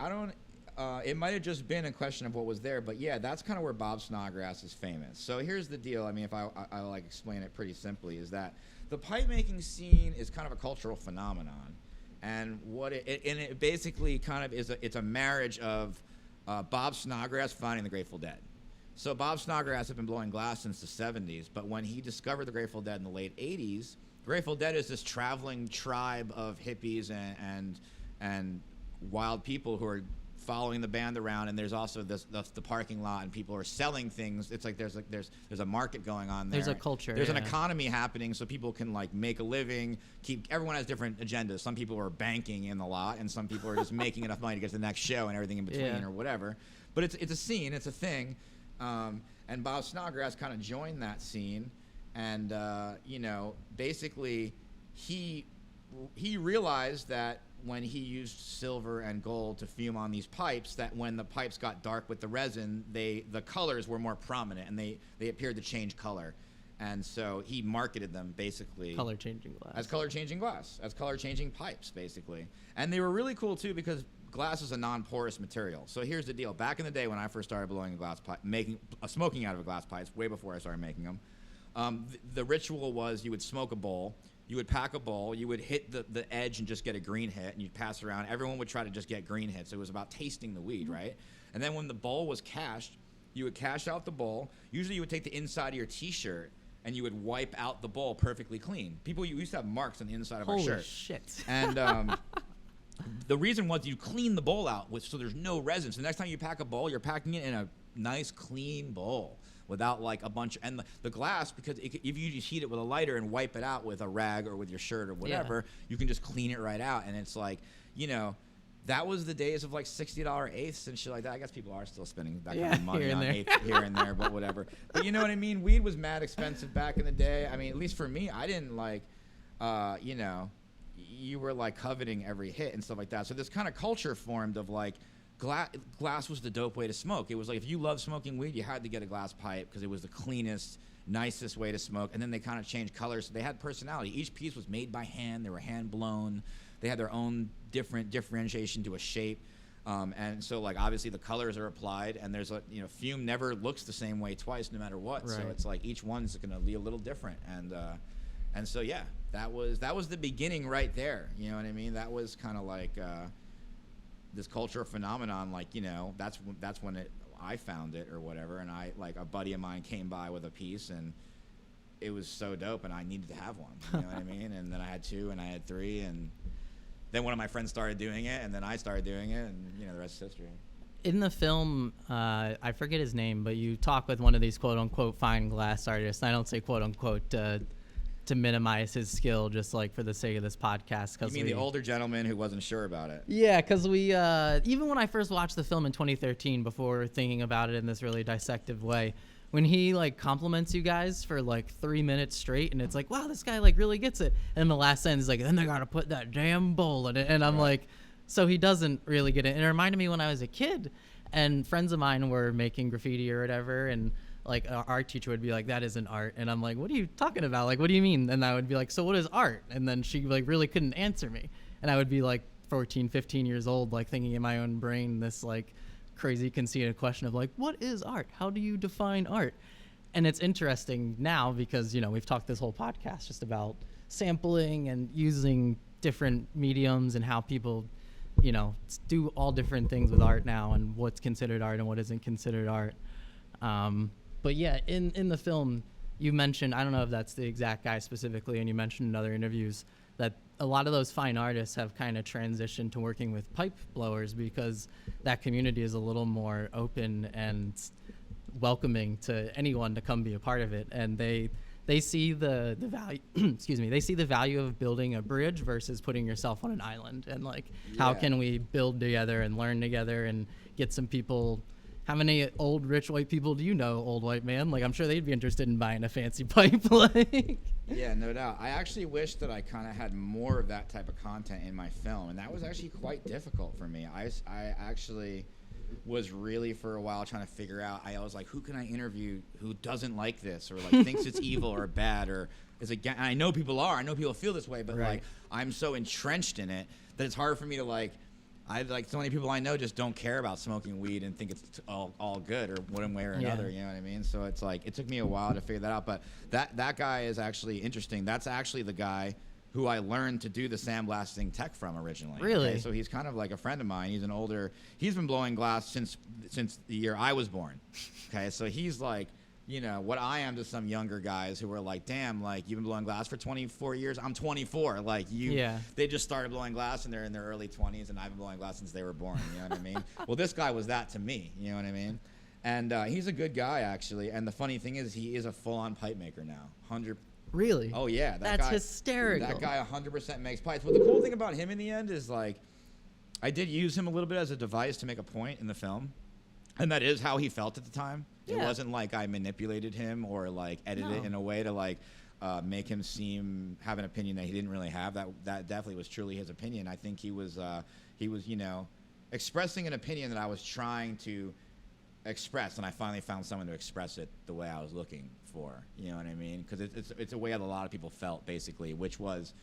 it might have just been a question of what was there, but yeah, that's kind of where Bob Snodgrass is famous. So here's the deal. I mean, if I like explain it pretty simply, is that the pipe making scene is kind of a cultural phenomenon, and it basically kind of it's a marriage of Bob Snodgrass finding the Grateful Dead. So Bob Snodgrass had been blowing glass since the 70s, but when he discovered the Grateful Dead in the late 80s, Grateful Dead is this traveling tribe of hippies and wild people who are following the band around, and there's also the parking lot, and people are selling things. It's like there's a market going on there. There's a culture. There's an economy happening, so people can like make a living. Everyone has different agendas. Some people are banking in the lot, and some people are just making enough money to get to the next show and everything in between or whatever. But it's a scene. It's a thing. And Bob Snodgrass kind of joined that scene, and basically he realized that when he used silver and gold to fume on these pipes, that when the pipes got dark with the resin, the colors were more prominent and they appeared to change color. And so he marketed them basically color changing glass. As color changing pipes, basically. And they were really cool too, because glass is a non-porous material. So here's the deal. Back in the day when I first started blowing a glass pipe, smoking out of a glass pipe, way before I started making them, the ritual was you would smoke a bowl. You would pack a bowl, you would hit the edge and just get a green hit, and you'd pass around. Everyone would try to just get green hits. It was about tasting the weed, right? And then when the bowl was cashed, you would cash out the bowl. Usually you would take the inside of your T-shirt, and you would wipe out the bowl perfectly clean. You used to have marks on the inside of our shirt. Holy shit. And the reason was you clean the bowl out so there's no resin. So the next time you pack a bowl, you're packing it in a nice, clean bowl, without like a bunch and the glass, because if you just heat it with a lighter and wipe it out with a rag or with your shirt or whatever, you can just clean it right out. And it's like, that was the days of like $60 eighths and shit like that. I guess people are still spending that kind of money here and on there. eighths here and there, but whatever. But you know what I mean? Weed was mad expensive back in the day. I mean, at least for me, I didn't like, you know, you were like coveting every hit and stuff like that. So this kind of culture formed of like, glass was the dope way to smoke. It was like if you loved smoking weed, you had to get a glass pipe because it was the cleanest, nicest way to smoke. And then they kind of changed colors. So they had personality. Each piece was made by hand. They were hand blown. They had their own different differentiation to a shape. And so like obviously the colors are applied, and there's a, you know, fume never looks the same way twice no matter what. Right. So it's like each one's going to be a little different. And so yeah, that was the beginning right there. You know what I mean? That was kind of like this cultural phenomenon, like, you know, that's when I found it or whatever, and I, like, a buddy of mine came by with a piece, and it was so dope, and I needed to have one, you know what I mean? And then I had 2, and I had 3, and then one of my friends started doing it, and then I started doing it, and, you know, the rest is history. In the film, I forget his name, but you talk with one of these quote-unquote fine glass artists. I don't say quote-unquote to minimize his skill, just like for the sake of this podcast. You mean the older gentleman who wasn't sure about it? Yeah, because we, even when I first watched the film in 2013, before thinking about it in this really dissective way, when he like compliments you guys for like 3 minutes straight, and it's like, wow, this guy like really gets it. And the last sentence is like, then they gotta put that damn bowl in it. And I'm like, so he doesn't really get it. And it reminded me when I was a kid, and friends of mine were making graffiti or whatever, and like our art teacher would be like, that isn't art. And I'm like, what are you talking about? Like, what do you mean? And I would be like, so what is art? And then she like really couldn't answer me. And I would be like 14, 15 years old, like thinking in my own brain, this like crazy conceited question of like, what is art? How do you define art? And it's interesting now because, you know, we've talked this whole podcast just about sampling and using different mediums and how people, you know, do all different things with art now and what's considered art and what isn't considered art. But yeah, in the film, you mentioned, I don't know if that's the exact guy specifically, and you mentioned in other interviews that a lot of those fine artists have kind of transitioned to working with pipe blowers because that community is a little more open and welcoming to anyone to come be a part of it. And they see the value, excuse me, they see the value of building a bridge versus putting yourself on an island. And like, how can we build together and learn together and get some people. How many old rich white people do you know, old white man? Like, I'm sure they'd be interested in buying a fancy pipe. Like, yeah, no doubt. I actually wish that I kind of had more of that type of content in my film, and that was actually quite difficult for me. I actually was really for a while trying to figure out. I was like, who can I interview who doesn't like this or like thinks it's evil or bad or is again? I know people are. I know people feel this way, but like I'm so entrenched in it that it's hard for me to like. I like so many people I know just don't care about smoking weed and think it's all good or one way or another. You know what I mean? So it's like it took me a while to figure that out. But that guy is actually interesting. That's actually the guy who I learned to do the sandblasting tech from originally. Really? Okay? So he's kind of like a friend of mine. He's been blowing glass since the year I was born. Okay, so he's like. You know, what I am to some younger guys who are like, damn, like, you've been blowing glass for 24 years? I'm 24. Like, they just started blowing glass and they're in their early 20s, and I've been blowing glass since they were born. You know what I mean? Well, this guy was that to me. You know what I mean? And he's a good guy, actually. And the funny thing is, he is a full-on pipe maker now. 100. Really? Oh, yeah. That's hysterical. That guy 100% makes pipes. But the cool thing about him in the end is, like, I did use him a little bit as a device to make a point in the film. And that is how he felt at the time. It wasn't like I manipulated him or like edited it in a way to like make him have an opinion that he didn't really have. That definitely was truly his opinion. I think he was you know expressing an opinion that I was trying to express, and I finally found someone to express it the way I was looking for. You know what I mean? Because it's a way that a lot of people felt basically, which was.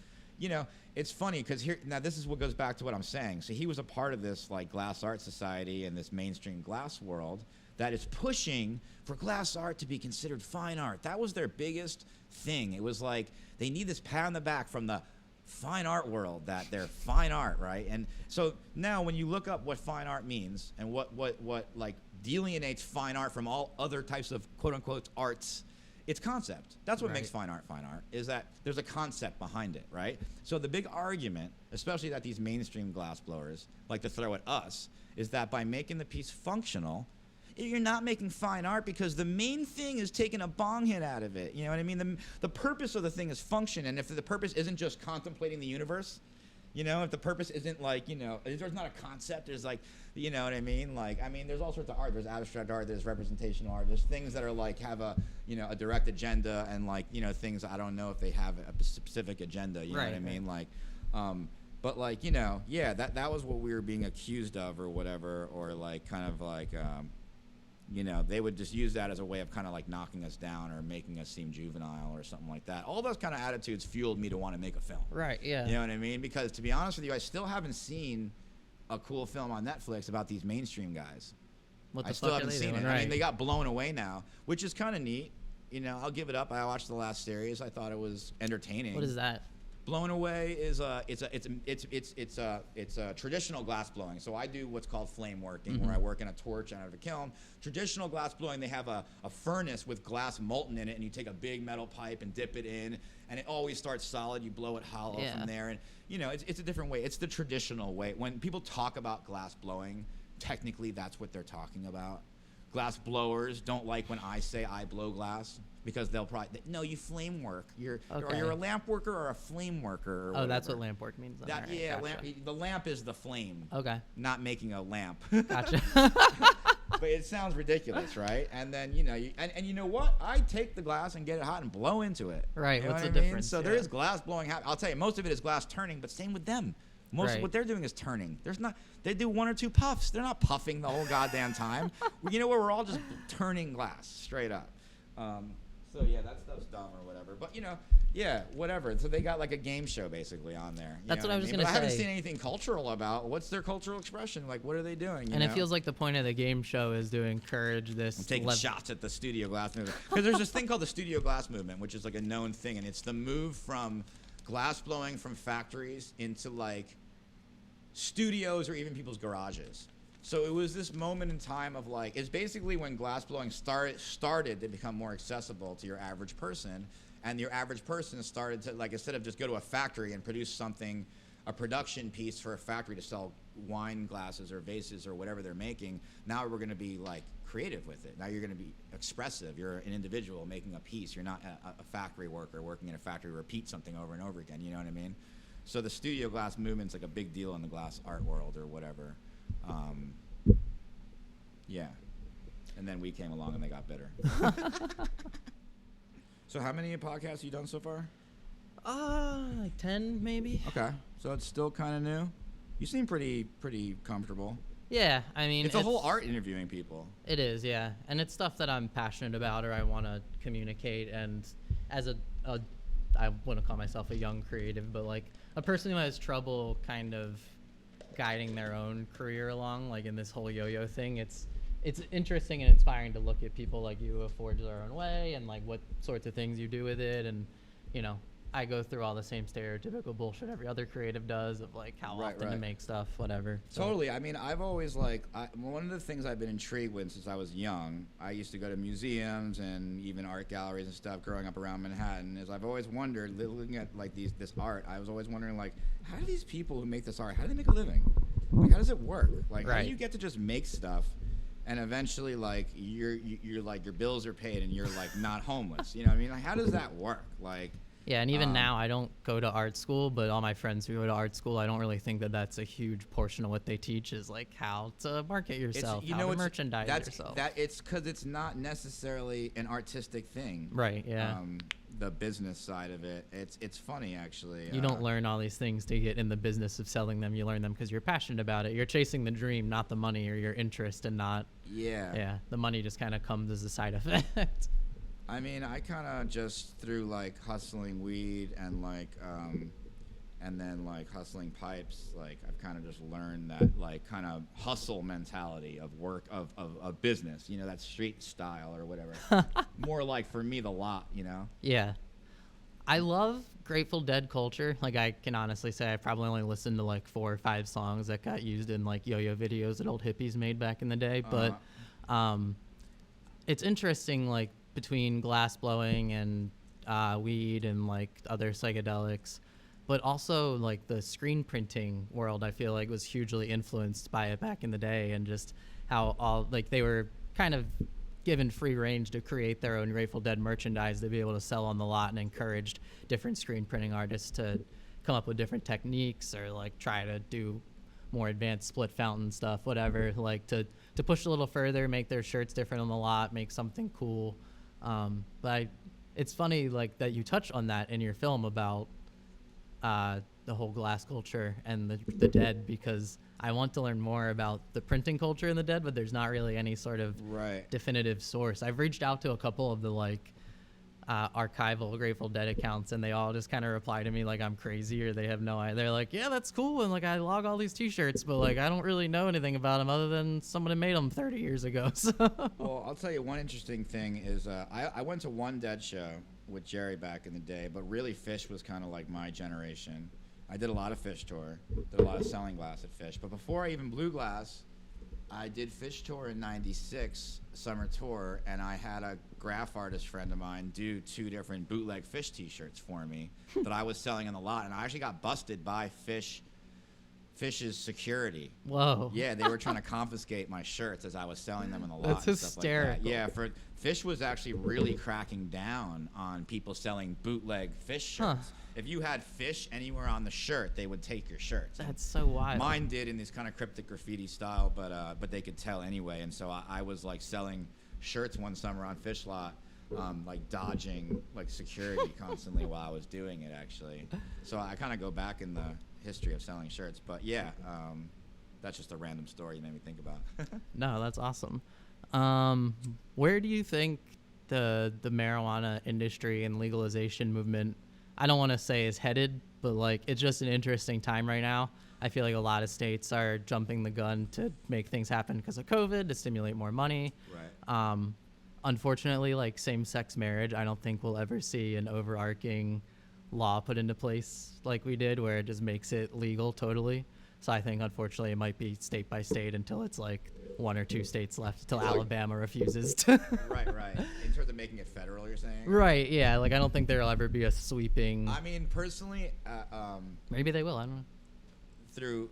You know, it's funny because now this is what goes back to what I'm saying. So he was a part of this like glass art society and this mainstream glass world that is pushing for glass art to be considered fine art. That was their biggest thing. It was like they need this pat on the back from the fine art world that they're fine art, right? And so now when you look up what fine art means and what like delineates fine art from all other types of quote unquote arts. It's concept. That's what makes fine art, is that there's a concept behind it, right? So the big argument, especially that these mainstream glass blowers like to throw at us, is that by making the piece functional, you're not making fine art because the main thing is taking a bong hit out of it. You know what I mean? The purpose of the thing is function, and if the purpose isn't just contemplating the universe, You know, if the purpose isn't like, you know, there's not a concept, there's like, you know what I mean? Like, I mean, there's all sorts of art. There's abstract art, there's representational art. There's things that are like, have a, you know, a direct agenda, and like, you know, things I don't know if they have a specific agenda, you know what I mean? Like, but like, you know, yeah, that was what we were being accused of or whatever, or like kind of like, you know, they would just use that as a way of kind of like knocking us down or making us seem juvenile or something like that. All those kind of attitudes fueled me to want to make a film. Right, yeah. You know what I mean? Because to be honest with you, I still haven't seen a cool film on Netflix about these mainstream guys. What the I still fuck haven't are they seen doing? it. Right. I mean, they got blown away now, which is kind of neat. You know, I'll give it up. I watched the last series. I thought it was entertaining. What is that? Blown away is it's a traditional glass blowing. So I do what's called flame working, where I work in a torch and out of a kiln. Traditional glass blowing, they have a furnace with glass molten in it, and you take a big metal pipe and dip it in, and it always starts solid. You blow it hollow from there, and you know it's a different way. It's the traditional way. When people talk about glass blowing, technically that's what they're talking about. Glass blowers don't like when I say I blow glass, because they'll probably, no, you flame work. Or you're a lamp worker or a flame worker. Or that's what lamp work means. Then. Right, yeah, gotcha. the lamp is the flame. Okay. Not making a lamp. Gotcha. But it sounds ridiculous, right? And then, you know, and you know what? I take the glass and get it hot and blow into it. Right, You know what's what the I mean? difference? So there is glass blowing. I'll tell you, most of it is glass turning, but same with them. Most of what they're doing is turning. They do one or two puffs. They're not puffing the whole goddamn time. You know what? We're all just turning glass straight up. So yeah, that stuff's dumb or whatever. But you know, yeah, whatever. So they got like a game show basically on there. That's what I was mean? gonna But say. I haven't seen anything cultural about what's their cultural expression. Like, what are they doing? And it feels like the point of the game show is to encourage this. I'm taking shots at the studio glass movement, because there's this thing called the studio glass movement, which is like a known thing, and it's the move from glass blowing from factories into like studios or even people's garages. So it was this moment in time of like, it's basically when glass blowing started to become more accessible to your average person, and your average person started to, like, instead of just go to a factory and produce something, a production piece for a factory to sell wine glasses or vases or whatever they're making, now we're going to be like creative with it. Now you're going to be expressive. You're an individual making a piece. You're not a factory worker working in a factory to repeat something over and over again. You know what I mean? So the studio glass movement's like a big deal in the glass art world or whatever. Yeah. And then we came along and they got bitter. So how many podcasts have you done so far? Like 10 maybe. Okay. So it's still kind of new. You seem pretty comfortable. Yeah, I mean, it's a whole art interviewing people. It is, yeah. And it's stuff that I'm passionate about or I want to communicate. And as I wouldn't call myself a young creative, but like a person who has trouble kind of guiding their own career along, like in this whole yo-yo thing, it's interesting and inspiring to look at people like you who have forged their own way and like what sorts of things you do with it. And, you know, I go through all the same stereotypical bullshit every other creative does of like how often to make stuff, whatever. So. Totally. I mean, I've always one of the things I've been intrigued with since I was young, I used to go to museums and even art galleries and stuff growing up around Manhattan, is I've always wondered, looking at like this art, I was always wondering like, how do these people who make this art, how do they make a living? Like, how does it work? Like, how do you get to just make stuff and eventually like you're like your bills are paid and you're like not homeless? You know what I mean? Like, how does that work? Like, yeah, and even now, I don't go to art school, but all my friends who go to art school, I don't really think that that's a huge portion of what they teach is like how to market yourself, how to merchandise yourself. It's because it's not necessarily an artistic thing. Right, yeah. The business side of it, it's funny actually. You don't learn all these things to get in the business of selling them. You learn them because you're passionate about it. You're chasing the dream, not the money or your interest, and not. Yeah, the money just kind of comes as a side effect. I mean, I kind of just through like hustling weed and like, and then like hustling pipes, like I've kind of just learned that like kind of hustle mentality of work, of business, you know, that street style or whatever. More like for me, the lot, you know? Yeah. I love Grateful Dead culture. Like I can honestly say I probably only listened to like 4 or 5 songs that got used in like yo-yo videos that old hippies made back in the day. But it's interesting, like, between glass blowing and weed and like other psychedelics, but also like the screen printing world, I feel like was hugely influenced by it back in the day, and just how all like they were kind of given free range to create their own Grateful Dead merchandise to be able to sell on the lot, and encouraged different screen printing artists to come up with different techniques or like try to do more advanced split fountain stuff, whatever, like to push a little further, make their shirts different on the lot, make something cool. It's funny like that you touch on that in your film about the whole glass culture and the dead, because I want to learn more about the printing culture in the dead, but there's not really any sort of definitive source. I've reached out to a couple of the like archival Grateful Dead accounts, and they all just kind of reply to me like I'm crazy, or they have no idea. They're like, yeah, that's cool, and like I log all these t-shirts, but like I don't really know anything about them other than someone made them 30 years ago. So well, I'll tell you one interesting thing is I went to one Dead show with Jerry back in the day, but really Fish was kind of like my generation. I did a lot of Fish tour, did a lot of selling glass at Fish, but before I even blew glass, I did Fish tour in '96 summer tour, and I had a graph artist friend of mine do 2 different bootleg Fish t-shirts for me that I was selling in the lot, and I actually got busted by Fish's security. Whoa. Yeah, they were trying to confiscate my shirts as I was selling them in the lot. That's and stuff hysterical. like that. Yeah, Fish was actually really cracking down on people selling bootleg Fish shirts. If you had Fish anywhere on the shirt, they would take your shirts. That's so wild. Mine did in this kind of cryptic graffiti style, but they could tell anyway. And so I was like selling shirts one summer on Fish lot, like dodging like security constantly while I was doing it actually. So I kind of go back in the history of selling shirts, but yeah, that's just a random story you made me think about. No, that's awesome. Where do you think the marijuana industry and legalization movement, I don't want to say is headed, but like it's just an interesting time right now. I feel like a lot of states are jumping the gun to make things happen because of COVID, to stimulate more money. Right. Unfortunately, like same-sex marriage, I don't think we'll ever see an overarching law put into place like we did, where it just makes it legal totally. So I think, unfortunately, it might be state by state until it's like 1 or 2 states left, until Alabama refuses to. Right. In terms of making it federal, you're saying? Right, yeah. Like, I don't think there'll ever be a sweeping. I mean, personally, maybe they will, I don't know.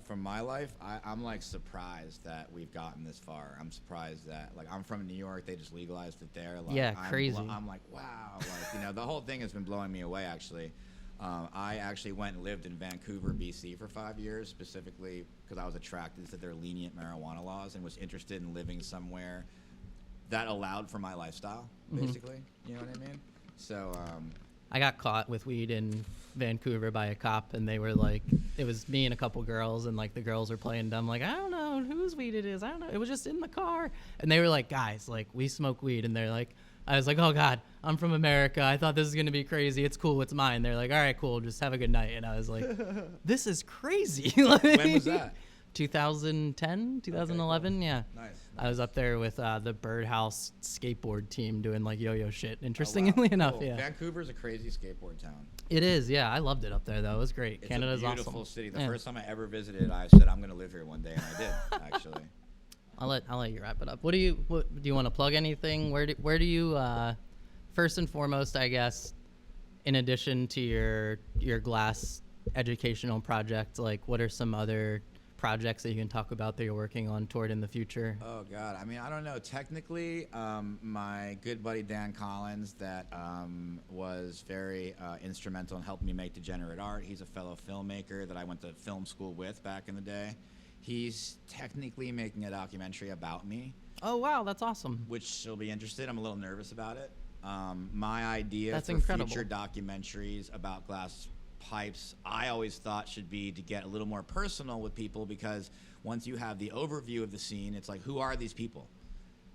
From my life, I'm like surprised that we've gotten this far. I'm surprised that, like, I'm from New York, they just legalized it there. Like, yeah, crazy. I'm like, wow, like, the whole thing has been blowing me away, actually. I actually went and lived in Vancouver, BC for 5 years, specifically because I was attracted to their lenient marijuana laws and was interested in living somewhere that allowed for my lifestyle, basically. You know what I mean? So, I got caught with weed in Vancouver by a cop, and they were like, it was me and a couple girls, and like the girls were playing dumb, like, I don't know whose weed it is, I don't know, it was just in the car. And they were like, guys, like, we smoke weed. And they're like, I was like, oh God, I'm from America, I thought this was gonna be crazy, it's cool, it's mine. They're like, all right, cool, just have a good night. And I was like, this is crazy. Like, when was that? 2010, 2011, okay, cool. Yeah. Nice. I was up there with the Birdhouse skateboard team doing like yo-yo shit, interestingly enough. Cool. Yeah. Vancouver's a crazy skateboard town. It is, yeah. I loved it up there, though. It was great. It's Canada's a beautiful awesome. city. The first time I ever visited, I said I'm going to live here one day, and I did, actually. I'll let you wrap it up. What do you want to plug anything? Where do you first and foremost, I guess, in addition to your glass educational project, like what are some other projects that you can talk about that you're working on toward in the future? Oh God, I mean, I don't know. Technically, my good buddy Dan Collins, that was very instrumental in helping me make Degenerate Art. He's a fellow filmmaker that I went to film school with back in the day. He's technically making a documentary about me. Oh wow, that's awesome. Which she'll be interested. I'm a little nervous about it. My idea that's for incredible. Future documentaries about glass pipes, I always thought should be to get a little more personal with people, because once you have the overview of the scene, it's like, who are these people?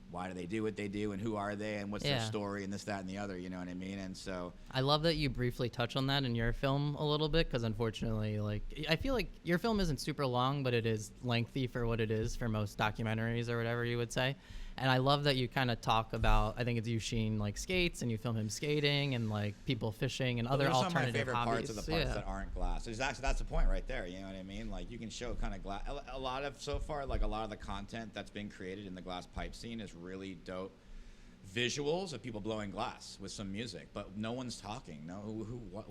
Why do they do what they do, and who are they, and what's their story, and this, that, and the other, you know what I mean? And so I love that you briefly touch on that in your film a little bit, because unfortunately, like, I feel like your film isn't super long, but it is lengthy for what it is for most documentaries or whatever you would say. And I love that you kind of talk about, I think it's Yusheen, like, skates, and you film him skating, and like people fishing and other alternative hobbies. Some of my favorite parts of the parts that aren't glass. That's the point right there. You know what I mean? Like, you can show kind of glass. A lot of the content that's been created in the glass pipe scene is really dope visuals of people blowing glass with some music, but no one's talking. No,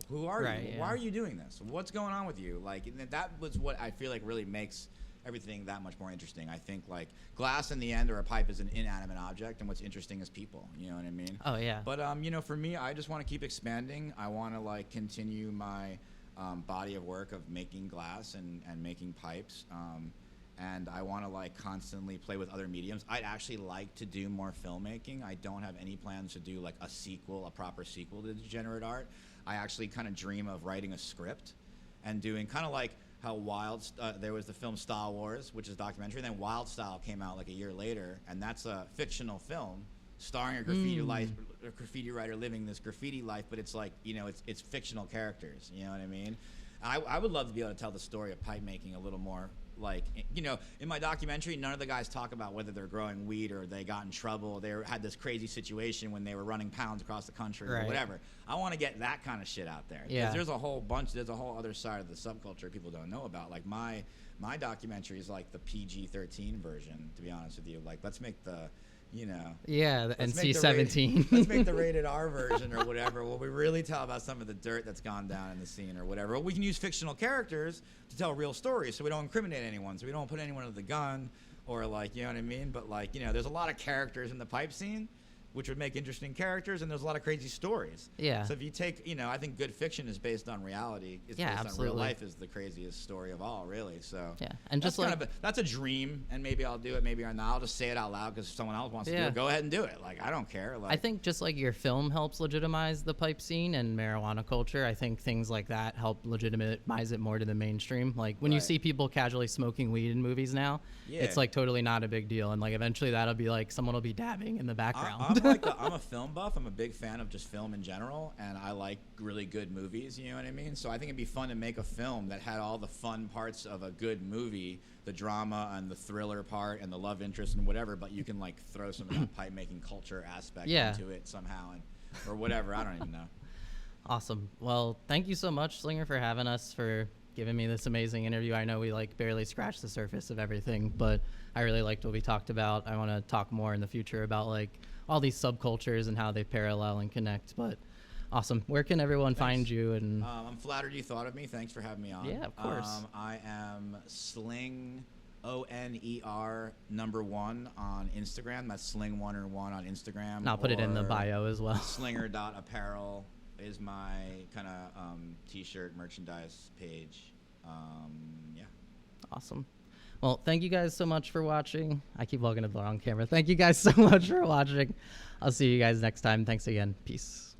who are you? Yeah. Why are you doing this? What's going on with you? Like, that was what I feel like really makes everything that much more interesting. I think, like, glass in the end, or a pipe, is an inanimate object, and what's interesting is people. You know what I mean? Oh yeah. But you know, for me, I just want to keep expanding. I want to, like, continue my body of work of making glass and making pipes. And I want to like constantly play with other mediums. I'd actually like to do more filmmaking. I don't have any plans to do like a proper sequel to Degenerate Art. I actually kind of dream of writing a script and doing kind of like how there was the film Star Wars, which is a documentary, and then Wild Style came out like a year later, and that's a fictional film starring a graffiti writer living this graffiti life, but it's like, you know, it's fictional characters, you know what I mean? I would love to be able to tell the story of pipe making a little more. Like, you know, in my documentary, none of the guys talk about whether they're growing weed or they got in trouble. They had this crazy situation when they were running pounds across the country or whatever. I want to get that kind of shit out there. Yeah. There's a whole other side of the subculture people don't know about. Like my documentary is like the PG-13 version, to be honest with you. Like, let's make the, you know. Yeah, the NC-17. Let's make the rated R version or whatever. Well, we really tell about some of the dirt that's gone down in the scene or whatever. Well, we can use fictional characters to tell real stories so we don't incriminate anyone, so we don't put anyone under the gun or like, you know what I mean? But like, you know, there's a lot of characters in the pipe scene, which would make interesting characters, and there's a lot of crazy stories. Yeah. So if you take, you know, I think good fiction is based on reality. It's based absolutely. on real life is the craziest story of all, really. So yeah, and just like that's a dream, and maybe I'll do it, maybe I'll not. I'll just say it out loud because someone else wants to do it. Go ahead and do it. Like, I don't care. Like, I think just like your film helps legitimize the pipe scene and marijuana culture, I think things like that help legitimize it more to the mainstream. Like when you see people casually smoking weed in movies now, it's like totally not a big deal, and like eventually that'll be like someone will be dabbing in the background. I'm a film buff. I'm a big fan of just film in general, and I like really good movies, you know what I mean? So I think it'd be fun to make a film that had all the fun parts of a good movie, the drama and the thriller part and the love interest and whatever, but you can like throw some of that pipe making culture aspect into it somehow or whatever. I don't even know. Awesome. Well, thank you so much, Slinger, for having us, for giving me this amazing interview. I know we like barely scratched the surface of everything, but I really liked what we talked about. I want to talk more in the future about like all these subcultures and how they parallel and connect. But awesome. Where can everyone find you? And I'm flattered you thought of me. Thanks for having me on. Yeah, of course. I am Sling ONER #1 on Instagram. That's Sling1 on Instagram. And I'll put it in the bio as well. Slinger.apparel is my kind of t-shirt merchandise page. Yeah. Awesome. Well, thank you guys so much for watching. I keep looking at the wrong camera. Thank you guys so much for watching. I'll see you guys next time. Thanks again. Peace.